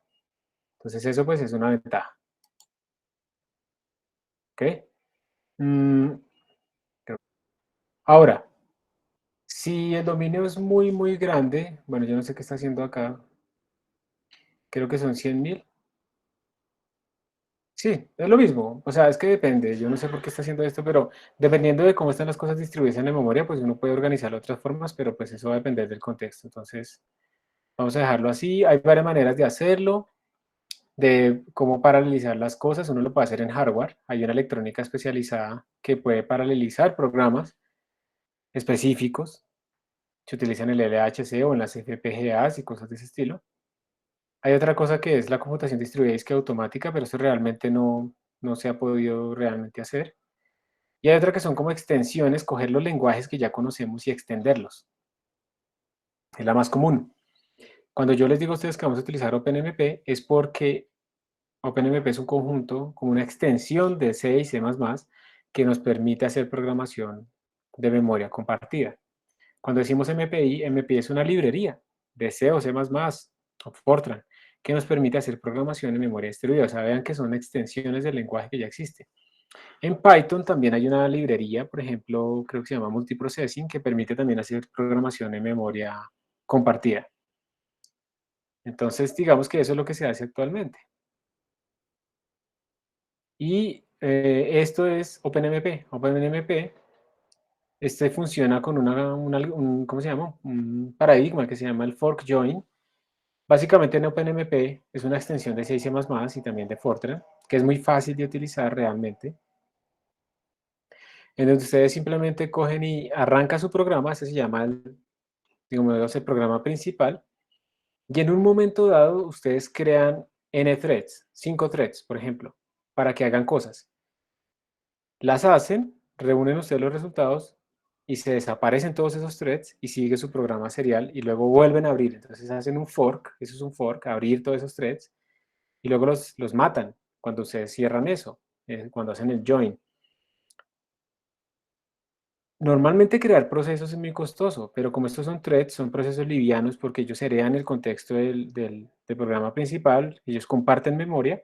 Entonces eso pues es una ventaja. ¿Ok? Ahora, si el dominio es muy, muy grande, bueno, yo no sé qué está haciendo acá, creo que son 100.000. Sí, es lo mismo, o sea, es que depende, yo no sé por qué está haciendo esto, pero dependiendo de cómo están las cosas distribuidas en la memoria, pues uno puede organizarlo de otras formas, pero pues eso va a depender del contexto. Entonces, vamos a dejarlo así. Hay varias maneras de hacerlo, de cómo paralelizar las cosas. Uno lo puede hacer en hardware. Hay una electrónica especializada que puede paralelizar programas específicos. Se utiliza en el LHC o en las FPGAs y cosas de ese estilo. Hay otra cosa que es la computación distribuida y automática, pero eso realmente no se ha podido realmente hacer. Y hay otra que son como extensiones, coger los lenguajes que ya conocemos y extenderlos. Es la más común. Cuando yo les digo a ustedes que vamos a utilizar OpenMP, es porque OpenMP es un conjunto, como una extensión de C y C++, que nos permite hacer programación de memoria compartida. Cuando decimos MPI, MPI es una librería de C o C++ o Fortran que nos permite hacer programación en memoria distribuida. O sea, vean que son extensiones del lenguaje que ya existe. En Python también hay una librería, por ejemplo, creo que se llama Multiprocessing, que permite también hacer programación en memoria compartida. Entonces, digamos que eso es lo que se hace actualmente. Y esto es OpenMP. OpenMP, este funciona con ¿cómo se llama? Un paradigma que se llama el fork join. Básicamente en OpenMP es una extensión de C++ y también de Fortran, que es muy fácil de utilizar realmente. En donde ustedes simplemente cogen y arrancan su programa, ese se llama digamos, el programa principal, y en un momento dado ustedes crean N threads, 5 threads, por ejemplo, para que hagan cosas. Las hacen, reúnen ustedes los resultados y se desaparecen todos esos threads y sigue su programa serial y luego vuelven a abrir. Entonces hacen un fork, eso es un fork, abrir todos esos threads y luego los matan cuando ustedes cierran eso, cuando hacen el join. Normalmente crear procesos es muy costoso, pero como estos son threads, son procesos livianos porque ellos heredan el contexto del programa principal, ellos comparten memoria,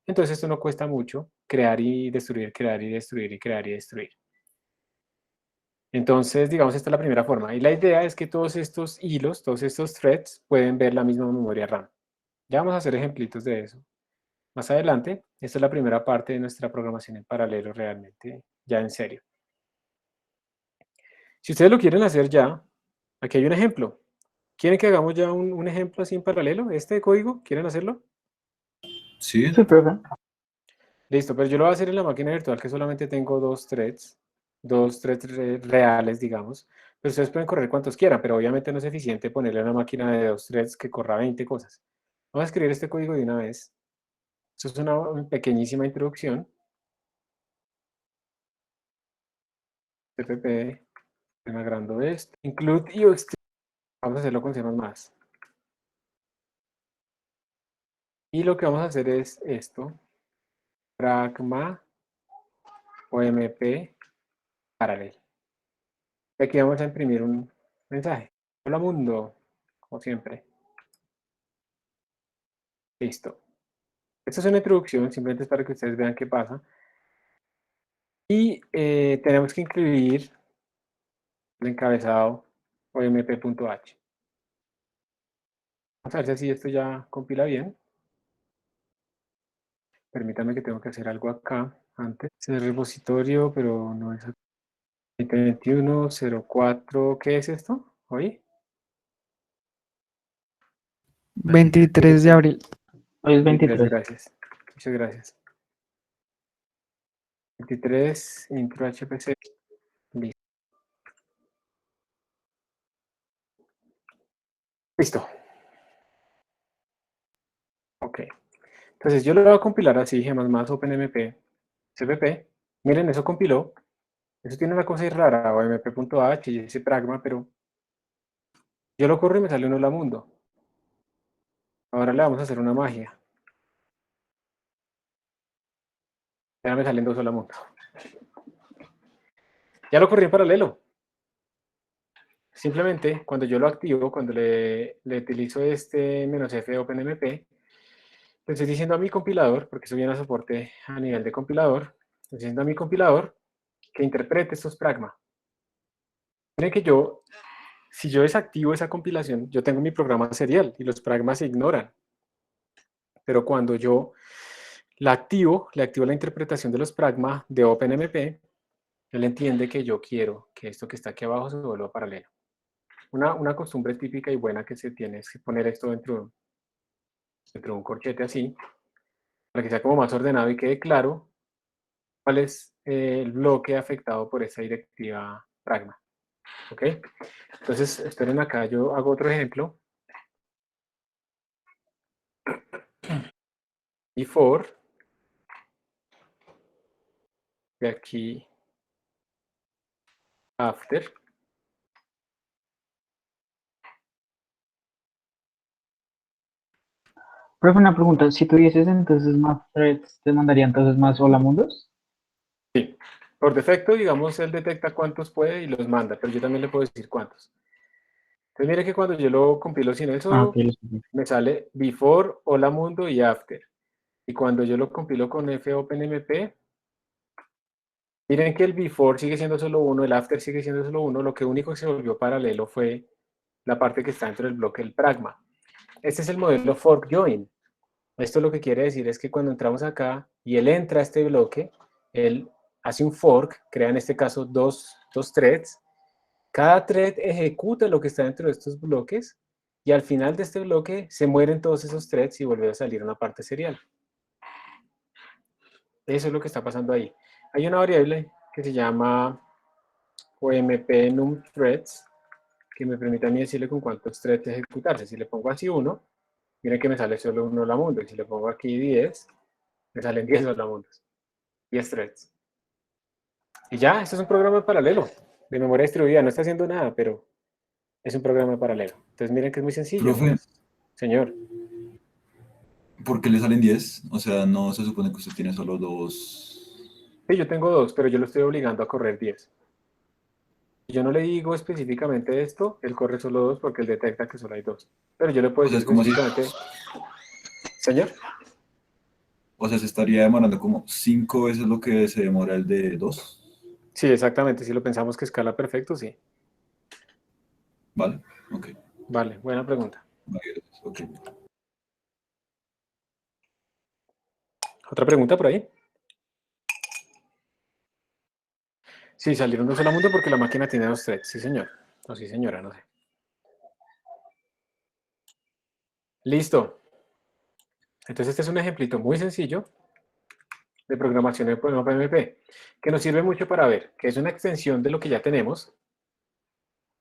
entonces esto no cuesta mucho, crear y destruir, crear y destruir y crear y destruir. Entonces, digamos, esta es la primera forma. Y la idea es que todos estos hilos, todos estos threads, pueden ver la misma memoria RAM. Ya vamos a hacer ejemplitos de eso. Más adelante, esta es la primera parte de nuestra programación en paralelo realmente, ya en serio. Si ustedes lo quieren hacer ya, aquí hay un ejemplo. ¿Quieren que hagamos ya un ejemplo así en paralelo? ¿Este código? ¿Quieren hacerlo? Sí, Sí, profe. Listo, pero yo lo voy a hacer en la máquina virtual que solamente tengo dos threads reales, digamos. Pero ustedes pueden correr cuantos quieran, pero obviamente no es eficiente ponerle a una máquina de 2 threads que corra 20 cosas. Vamos a escribir este código de una vez. Esto es una pequeñísima introducción. TPP, estoy agrando esto. Include y vamos a hacerlo con C++. Y lo que vamos a hacer es esto. Pragma OMP paralel. Aquí vamos a imprimir un mensaje. Hola mundo, como siempre. Listo. Esta es una introducción, simplemente es para que ustedes vean qué pasa. Y tenemos que incluir el encabezado omp.h. Vamos a ver si así esto ya compila bien. Permítanme que tengo que hacer algo acá antes. Es el repositorio, pero no es 2021-04. ¿Qué es esto? ¿Hoy? 23 de abril. Hoy es 23, 23. gracias. Muchas gracias. 23, intro HPC. Listo. Listo. Ok. Entonces yo lo voy a compilar así, G++ OpenMP, CPP. Miren, eso compiló. Eso tiene una cosa ahí rara, omp.h y ese pragma, pero yo lo corro y me sale un hola mundo. Ahora le vamos a hacer una magia. Ya me salen dos hola mundo. Ya lo corrí en paralelo. Simplemente cuando yo lo activo, cuando le utilizo este "-f de OpenMP, le estoy diciendo a mi compilador, porque eso viene a soporte a nivel de compilador, le estoy diciendo a mi compilador que interprete estos pragma. Miren que si yo desactivo esa compilación, yo tengo mi programa serial y los pragmas se ignoran. Pero cuando yo la activo, le activo la interpretación de los pragma de OpenMP, él entiende que yo quiero que esto que está aquí abajo se vuelva paralelo. Una costumbre típica y buena que se tiene es poner esto dentro de un corchete así, para que sea como más ordenado y quede claro cuál es el bloque afectado por esa directiva pragma. ¿Ok? Entonces, esperen acá, yo hago otro ejemplo. Before, de aquí, after. Profe, una pregunta, si tuvieses entonces más threads, ¿te mandaría entonces más hola mundos? Sí, por defecto, digamos, él detecta cuántos puede y los manda, pero yo también le puedo decir cuántos. Entonces, mire que cuando yo lo compilo sin él Ah, ok, solo, me sale before, hola mundo y after. Y cuando yo lo compilo con FOpenMP, miren que el before sigue siendo solo uno, el after sigue siendo solo uno, lo que único que se volvió paralelo fue la parte que está dentro del bloque del pragma. Este es el modelo fork join. Esto lo que quiere decir es que cuando entramos acá y él entra a este bloque, él hace un fork, crea en este caso dos threads. Cada thread ejecuta lo que está dentro de estos bloques y al final de este bloque se mueren todos esos threads y vuelve a salir una parte serial. Eso es lo que está pasando ahí. Hay una variable que se llama omp num threads que me permite a mí decirle con cuántos threads ejecutarse. Si le pongo así 1, miren que me sale solo un hola mundo. Y si le pongo aquí 10, me salen 10 hola mundos. 10 threads. Y ya, esto es un programa paralelo de memoria distribuida. No está haciendo nada, pero es un programa paralelo. Entonces miren que es muy sencillo. Profe, Señor. ¿por qué le salen 10? O sea, no se supone que usted tiene solo dos. Sí, yo tengo 2, pero yo lo estoy obligando a correr 10. Si yo no le digo específicamente esto, él corre solo 2 porque él detecta que solo hay 2. Pero yo le puedo O sea, decir es como si. específicamente, señor. O sea, se estaría demorando como 5 veces lo que se demora el de 2. Sí, exactamente. Si lo pensamos que escala perfecto, sí. Vale, ok. Vale, buena pregunta. Vale, ok. ¿Otra pregunta por ahí? Sí, salieron 2 a la mundo porque la máquina tiene 2 threads. Sí, señor. O sí, señora, no sé. Listo. Entonces este es un ejemplito muy sencillo de programación de PMP que nos sirve mucho para ver que es una extensión de lo que ya tenemos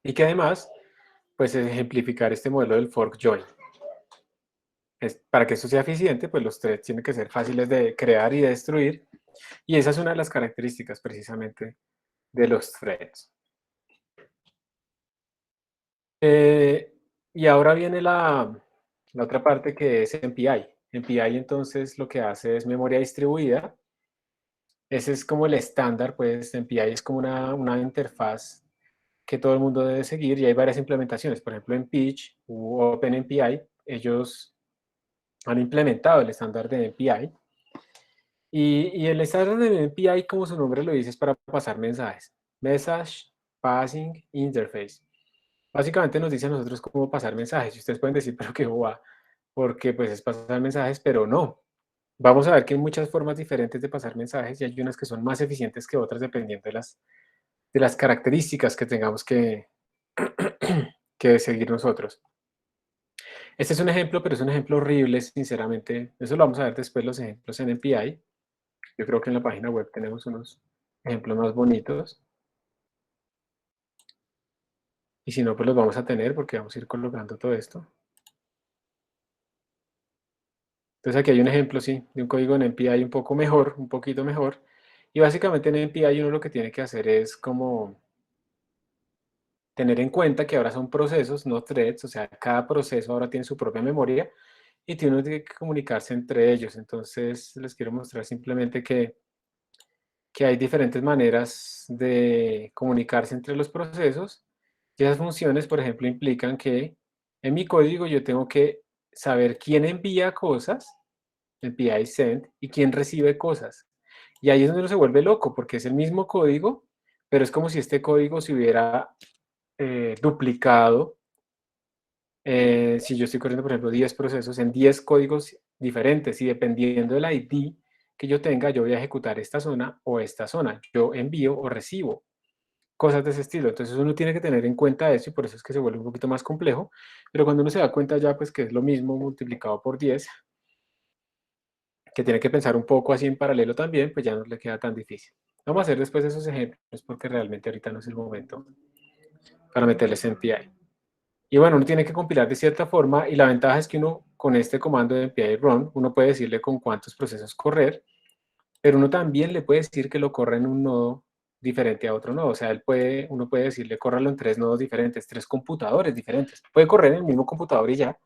y que además, pues, ejemplificar este modelo del fork join. Para que esto sea eficiente, pues los threads tienen que ser fáciles de crear y de destruir, y esa es una de las características precisamente de los threads. Y ahora viene la otra parte que es MPI. MPI entonces lo que hace es memoria distribuida. Ese es como el estándar, pues MPI es como una interfaz que todo el mundo debe seguir y hay varias implementaciones. Por ejemplo, en Pitch u OpenMPI, ellos han implementado el estándar de MPI. Y el estándar de MPI, como su nombre lo dice, es para pasar mensajes. Message Passing Interface. Básicamente nos dice a nosotros cómo pasar mensajes. Y ustedes pueden decir, pero qué boba, porque pues es pasar mensajes, pero no. Vamos a ver que hay muchas formas diferentes de pasar mensajes y hay unas que son más eficientes que otras dependiendo de las características que tengamos que seguir nosotros. Este es un ejemplo, pero es un ejemplo horrible, sinceramente. Eso lo vamos a ver después, los ejemplos en MPI. Yo creo que en la página web tenemos unos ejemplos más bonitos. Y si no, pues los vamos a tener porque vamos a ir colocando todo esto. Entonces aquí hay un ejemplo, sí, de un código en MPI un poco mejor, un poquito mejor. Y básicamente en MPI uno lo que tiene que hacer es como tener en cuenta que ahora son procesos, no threads, o sea, cada proceso ahora tiene su propia memoria y uno tiene que comunicarse entre ellos. Entonces les quiero mostrar simplemente que hay diferentes maneras de comunicarse entre los procesos. Y esas funciones, por ejemplo, implican que en mi código yo tengo que saber quién envía cosas, envía y send, y quién recibe cosas. Y ahí es donde uno se vuelve loco, porque es el mismo código, pero es como si este código se hubiera duplicado. Si yo estoy corriendo, por ejemplo, 10 procesos en 10 códigos diferentes, y dependiendo del ID que yo tenga, yo voy a ejecutar esta zona o esta zona. Yo envío o recibo cosas de ese estilo. Entonces uno tiene que tener en cuenta eso y por eso es que se vuelve un poquito más complejo. Pero cuando uno se da cuenta ya pues que es lo mismo multiplicado por 10, que tiene que pensar un poco así en paralelo también, pues ya no le queda tan difícil. Vamos a hacer después esos ejemplos porque realmente ahorita no es el momento para meterles en MPI. Y bueno, uno tiene que compilar de cierta forma y la ventaja es que uno con este comando de MPI run, uno puede decirle con cuántos procesos correr, pero uno también le puede decir que lo corra en un nodo diferente a otro nodo. O sea, uno puede decirle córralo en 3 nodos diferentes, 3 computadores diferentes. Puede correr en el mismo computador y ya,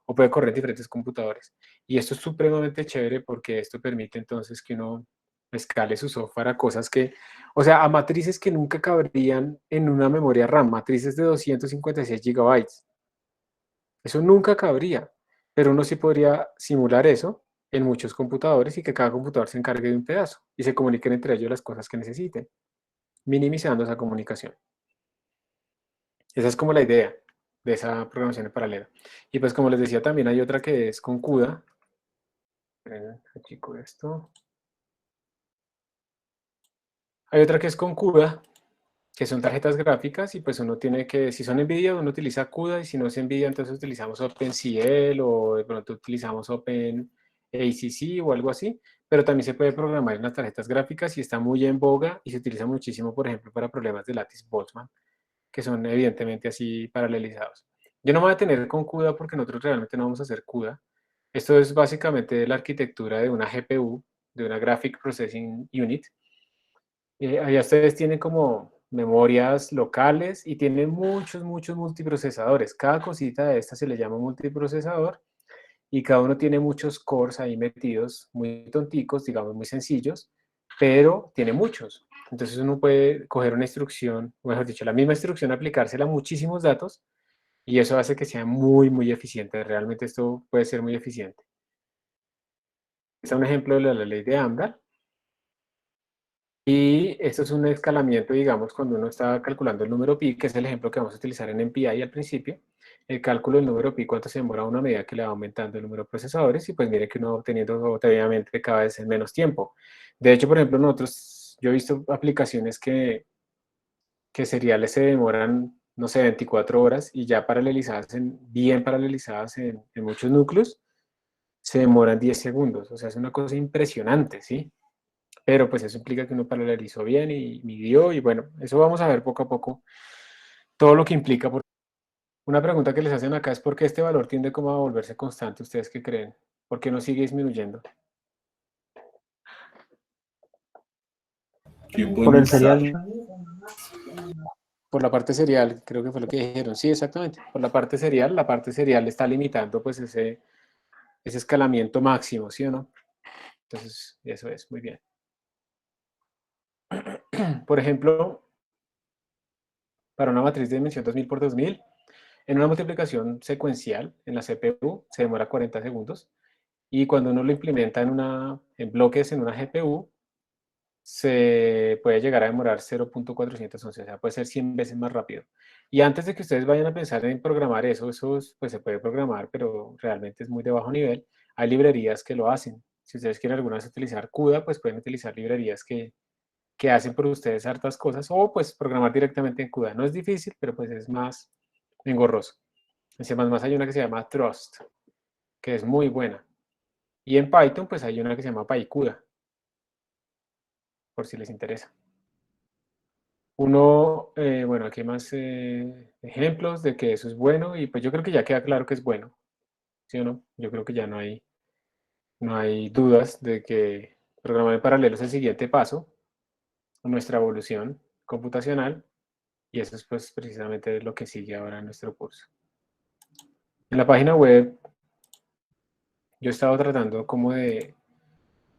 o puede correr en diferentes computadores. Y esto es supremamente chévere porque esto permite entonces que uno escale su software a cosas que, o sea, a matrices que nunca cabrían en una memoria RAM, matrices de 256 gigabytes. Eso nunca cabría, pero uno sí podría simular eso en muchos computadores y que cada computador se encargue de un pedazo y se comuniquen entre ellos las cosas que necesiten, minimizando esa comunicación. Esa es como la idea de esa programación en paralelo. Y pues como les decía, también hay otra que es con CUDA. Chico, esto. Hay otra que es con CUDA, que son tarjetas gráficas y pues uno tiene que, si son NVIDIA, uno utiliza CUDA y si no es NVIDIA, entonces utilizamos OpenCL o de pronto utilizamos OpenACC o algo así, pero también se puede programar en las tarjetas gráficas y está muy en boga y se utiliza muchísimo, por ejemplo, para problemas de lattice Boltzmann, que son evidentemente así paralelizados. Yo no me voy a tener con CUDA porque nosotros realmente no vamos a hacer CUDA. Esto es básicamente la arquitectura de una GPU, de una Graphic Processing Unit. Allá ustedes tienen como memorias locales y tienen muchos multiprocesadores. Cada cosita de esta se le llama multiprocesador y cada uno tiene muchos cores ahí metidos, muy tonticos, digamos muy sencillos, pero tiene muchos. Entonces uno puede coger una instrucción, o mejor dicho, la misma instrucción, aplicársela a muchísimos datos y eso hace que sea muy eficiente. Realmente esto puede ser muy eficiente. Este es un ejemplo de la ley de Amdahl. Y esto es un escalamiento, digamos, cuando uno está calculando el número pi, que es el ejemplo que vamos a utilizar en MPI al principio. El cálculo del número pi, cuánto se demora una medida que le va aumentando el número de procesadores, y pues mire que uno teniendo obviamente cada vez en menos tiempo. De hecho, por ejemplo, nosotros, yo he visto aplicaciones que seriales se demoran, no sé, 24 horas, y ya paralelizadas, bien paralelizadas en muchos núcleos, se demoran 10 segundos. O sea, es una cosa impresionante, ¿sí? Pero pues eso implica que uno paralelizó bien y midió y bueno, eso vamos a ver poco a poco todo lo que implica. Una pregunta que les hacen acá es ¿por qué este valor tiende como a volverse constante? ¿Ustedes qué creen? ¿Por qué no sigue disminuyendo? Tiempo de Por el mostrar. serial. Por la parte serial, creo que fue lo que dijeron. Sí, exactamente. Por la parte serial está limitando pues ese escalamiento máximo, ¿sí o no? Entonces, eso es, muy bien. Por ejemplo, para una matriz de dimensión 2000 por 2000, en una multiplicación secuencial en la CPU se demora 40 segundos y cuando uno lo implementa en bloques en una GPU se puede llegar a demorar 0.411, o sea, puede ser 100 veces más rápido. Y antes de que ustedes vayan a pensar en programar eso pues se puede programar, pero realmente es muy de bajo nivel. Hay librerías que lo hacen. Si ustedes quieren alguna vez utilizar CUDA, pues pueden utilizar librerías que hacen por ustedes hartas cosas o pues programar directamente en CUDA. No es difícil, pero pues es más engorroso. En C++ hay una que se llama Trust, que es muy buena. Y en Python pues hay una que se llama PyCUDA, por si les interesa. Bueno, aquí hay más ejemplos de que eso es bueno y pues yo creo que ya queda claro que es bueno, ¿sí o no? Yo creo que ya no hay dudas de que programar en paralelo es el siguiente paso en nuestra evolución computacional y eso es pues precisamente lo que sigue ahora en nuestro curso. En la página web yo he estado tratando como de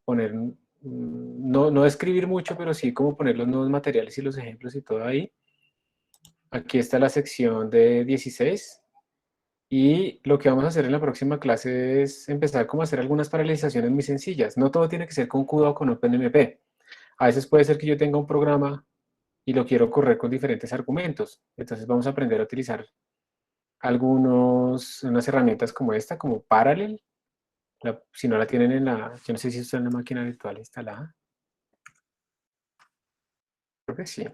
poner, no escribir mucho, pero sí como poner los nuevos materiales y los ejemplos y todo ahí. Aquí está la sección de 16 y lo que vamos a hacer en la próxima clase es empezar como a hacer algunas paralelizaciones muy sencillas. No todo tiene que ser con CUDA o con OpenMP. A veces puede ser que yo tenga un programa y lo quiero correr con diferentes argumentos. Entonces vamos a aprender a utilizar unas herramientas como esta, como Parallel. Si no la tienen yo no sé si está en la máquina virtual instalada. Creo que sí.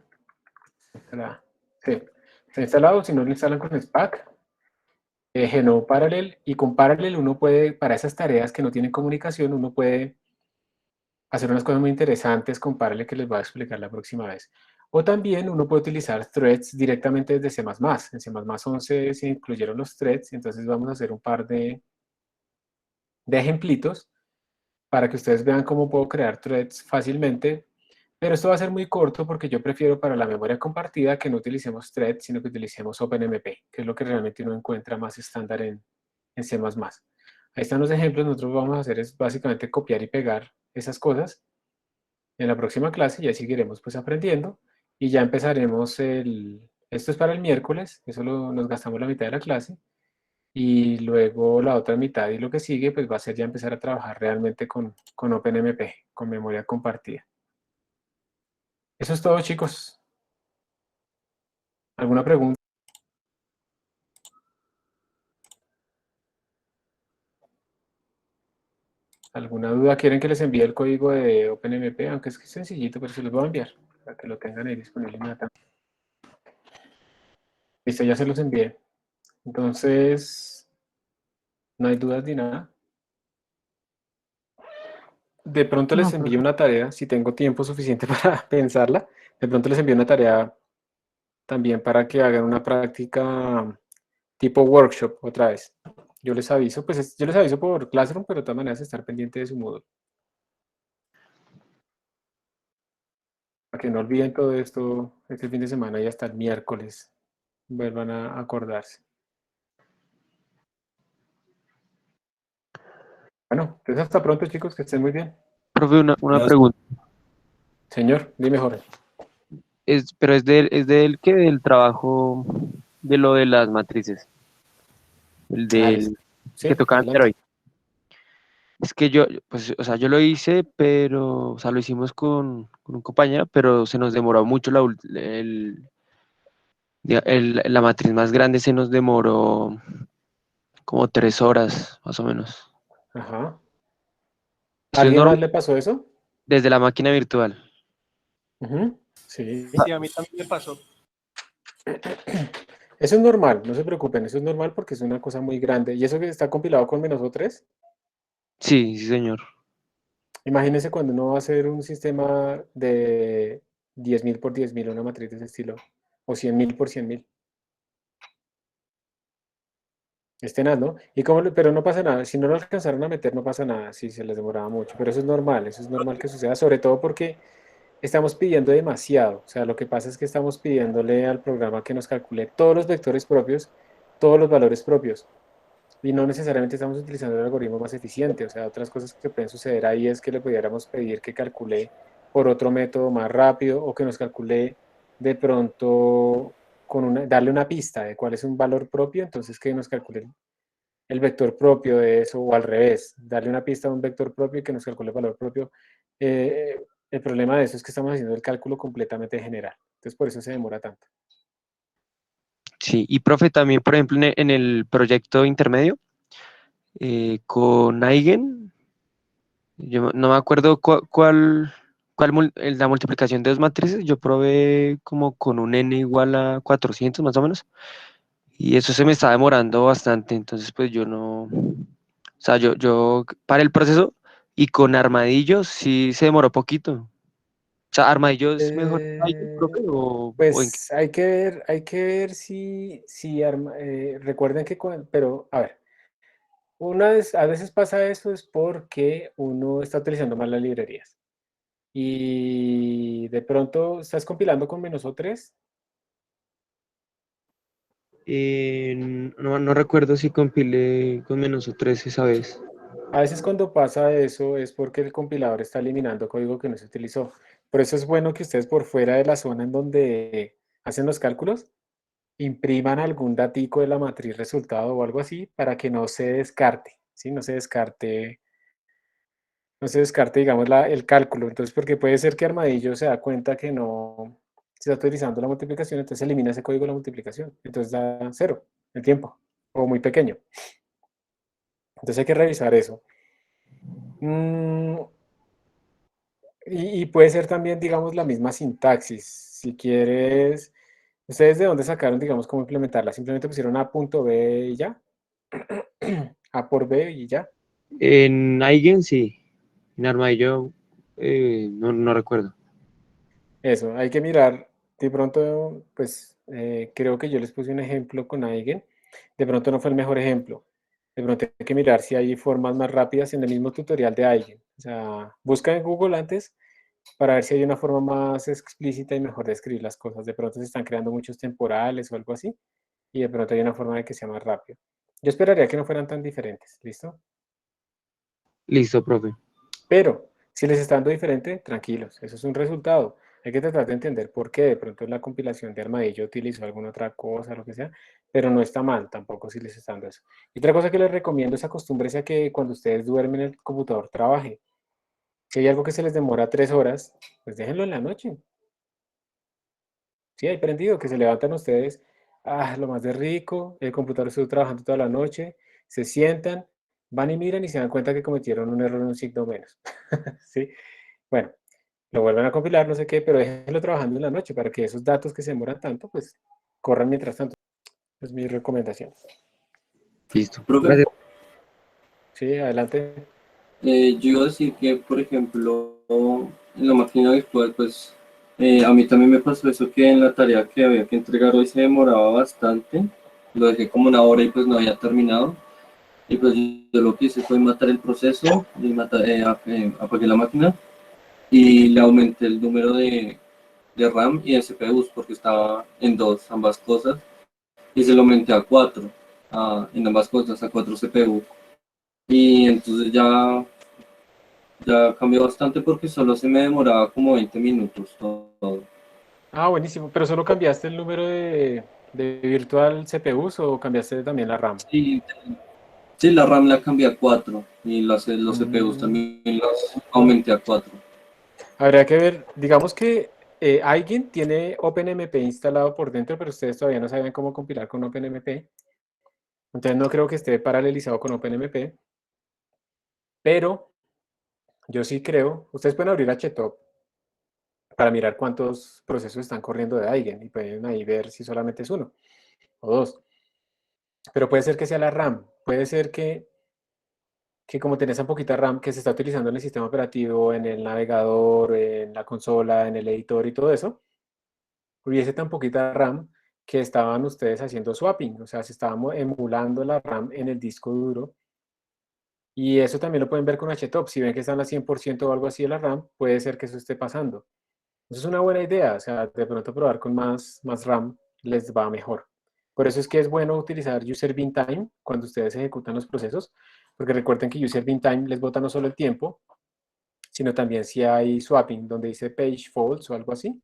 Sí, está instalado, si no lo instalan con SPAC, Genome Parallel, y con Parallel uno puede, para esas tareas que no tienen comunicación, uno puede hacer unas cosas muy interesantes con Parallel que les voy a explicar la próxima vez. O también uno puede utilizar threads directamente desde C++. En C++11 se incluyeron los threads, entonces vamos a hacer un par de ejemplitos para que ustedes vean cómo puedo crear threads fácilmente. Pero esto va a ser muy corto porque yo prefiero para la memoria compartida que no utilicemos threads, sino que utilicemos OpenMP, que es lo que realmente uno encuentra más estándar en C++. Ahí están los ejemplos. Nosotros vamos a hacer es básicamente copiar y pegar esas cosas en la próxima clase. Ya seguiremos pues aprendiendo y ya empezaremos esto es para el miércoles, eso nos gastamos la mitad de la clase y luego la otra mitad y lo que sigue pues va a ser ya empezar a trabajar realmente con OpenMP, con memoria compartida. Eso es todo, chicos. ¿Alguna pregunta? ¿Alguna duda? ¿Quieren que les envíe el código de OpenMP? Aunque es que es sencillito, pero se los voy a enviar para que lo tengan ahí disponible inmediatamente. Listo, ya se los envié. Entonces, no hay dudas ni nada. De pronto les No, envío una tarea, si tengo tiempo suficiente para pensarla. De pronto les envío una tarea también para que hagan una práctica tipo workshop otra vez. Yo les aviso, pues yo les aviso por Classroom, pero de todas maneras estar pendiente de su Moodle. Para que no olviden todo esto este fin de semana y hasta el miércoles vuelvan a acordarse. Bueno, entonces hasta pronto, chicos, que estén muy bien. Profe, una Gracias. pregunta. Señor, dime, Jorge. Pero es del que del trabajo de lo de las matrices. El Listo. del Sí, que tocaba hacer adelante. hoy. Es que yo, pues, o sea, yo lo hice, pero, o sea, lo hicimos con un compañero, pero se nos demoró mucho la matriz más grande se nos demoró como 3 horas, más o menos. Ajá. ¿A Eso es alguien más normal le pasó eso? desde la máquina virtual. Ujú, sí. Sí, a mí también me pasó. Eso es normal, no se preocupen, eso es normal porque es una cosa muy grande. ¿Y eso que está compilado con -3? Sí, sí, señor. Imagínense cuando uno va a hacer un sistema de 10.000 por 10.000, una matriz de ese estilo, o 100.000 por 100.000. Es tenaz, ¿no? Pero no pasa nada, si no lo alcanzaron a meter no pasa nada, si se les demoraba mucho, pero eso es normal que suceda, sobre todo porque estamos pidiendo demasiado. O sea, lo que pasa es que estamos pidiéndole al programa que nos calcule todos los vectores propios, todos los valores propios. Y no necesariamente estamos utilizando el algoritmo más eficiente. O sea, otras cosas que pueden suceder ahí es que le pudiéramos pedir que calcule por otro método más rápido o que nos calcule de pronto darle una pista de cuál es un valor propio, entonces que nos calcule el vector propio de eso o al revés, darle una pista a un vector propio y que nos calcule el valor propio. El problema de eso es que estamos haciendo el cálculo completamente general. Entonces por eso se demora tanto. Sí, y profe, también, por ejemplo, en el proyecto intermedio, con Eigen, yo no me acuerdo la multiplicación de dos matrices, yo probé como con un n igual a 400 más o menos, y eso se me estaba demorando bastante, entonces pues yo no, o sea, yo paré el proceso y con armadillos sí se demoró poquito, o sea, ¿Armadillo es mejor que Python, profe, o en qué? Pues hay que ver recuerden que, pero a ver, a veces pasa eso es porque uno está utilizando mal las librerías. Y de pronto estás compilando con -O3. No recuerdo si compilé con -O3 esa vez. A veces cuando pasa eso es porque el compilador está eliminando código que no se utilizó. Por eso es bueno que ustedes por fuera de la zona en donde hacen los cálculos, impriman algún datico de la matriz resultado o algo así para que no se descarte, ¿sí? No se descarte, digamos, el cálculo. Entonces, porque puede ser que Armadillo se da cuenta que no se está utilizando la multiplicación, entonces elimina ese código de la multiplicación. Entonces da 0 el tiempo, o muy pequeño. Entonces hay que revisar eso. Mm, y puede ser también, digamos, la misma sintaxis. Si quieres, ¿ustedes de dónde sacaron, digamos, cómo implementarla? ¿Simplemente pusieron A punto B y ya? A por B y ya. En Eigen sí, en Armadillo no recuerdo. Eso, hay que mirar. De pronto, pues creo que yo les puse un ejemplo con Eigen. De pronto no fue el mejor ejemplo. De pronto hay que mirar si hay formas más rápidas en el mismo tutorial de Eigen. O sea, busca en Google antes para ver si hay una forma más explícita y mejor de escribir las cosas. De pronto se están creando muchos temporales o algo así. Y de pronto hay una forma de que sea más rápido. Yo esperaría que no fueran tan diferentes. ¿Listo? Listo, profe. Pero si les está dando diferente, tranquilos, eso es un resultado. Hay que tratar de entender por qué de pronto la compilación de Armadillo utilizó alguna otra cosa, lo que sea, pero no está mal tampoco si les está dando eso. Y otra cosa que les recomiendo es acostúmbrense a que cuando ustedes duermen el computador trabaje. Si hay algo que se les demora 3 horas, pues déjenlo en la noche. Sí, hay prendido, que se levantan ustedes, lo más de rico, el computador estuvo trabajando toda la noche, se sientan, van y miran y se dan cuenta que cometieron un error en un signo menos. ¿Sí? Bueno, lo vuelven a compilar, no sé qué, pero déjenlo trabajando en la noche para que esos datos que se demoran tanto, pues corran mientras tanto. Es mi recomendación. Listo. Profe, Gracias. Sí, adelante. Yo iba a decir que, por ejemplo, en la máquina virtual, pues a mí también me pasó eso que en la tarea que había que entregar hoy se demoraba bastante. Lo dejé como una hora y pues no había terminado. Y pues yo lo que hice fue matar el proceso, y apagué la máquina y le aumenté el número de RAM y de CPUs porque estaba en dos, ambas cosas. Y se lo aumenté a 4, en ambas cosas, a 4 CPU. Y entonces ya cambió bastante porque solo se me demoraba como 20 minutos todo. Buenísimo. ¿Pero solo cambiaste el número de virtual CPUs o cambiaste también la RAM? Sí, sí, la RAM la cambié a 4 y los CPUs Mm. también los aumenté a 4. Habría que ver, digamos que alguien tiene OpenMP instalado por dentro, pero ustedes todavía no saben cómo compilar con OpenMP. Entonces no creo que esté paralelizado con OpenMP, pero yo sí creo, ustedes pueden abrir HTOP para mirar cuántos procesos están corriendo de Eigen y pueden ahí ver si solamente es uno o dos. Pero puede ser que sea la RAM, puede ser que como tenés tan poquita RAM que se está utilizando en el sistema operativo, en el navegador, en la consola, en el editor y todo eso, hubiese tan poquita RAM que estaban ustedes haciendo swapping, o sea, se estaba emulando la RAM en el disco duro. Y eso también lo pueden ver con HTOP. Si ven que están a 100% o algo así de la RAM, puede ser que eso esté pasando. Eso es una buena idea, o sea, de pronto probar con más RAM les va mejor. Por eso es que es bueno utilizar user bin time cuando ustedes ejecutan los procesos, porque recuerden que user bin time les bota no solo el tiempo, sino también si hay swapping, donde dice page faults o algo así.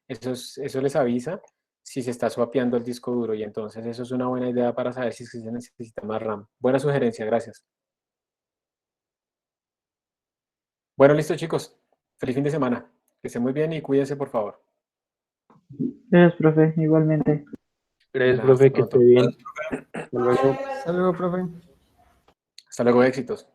Eso les avisa si se está swapeando el disco duro y entonces eso es una buena idea para saber si se necesita más RAM. Buena sugerencia, gracias. Bueno, listo chicos. Feliz fin de semana. Que estén muy bien y cuídense por favor. Gracias, profe, igualmente. Gracias, Hasta profe, que esté pronto. bien. Hasta luego. Hasta luego, profe. Hasta luego, éxitos.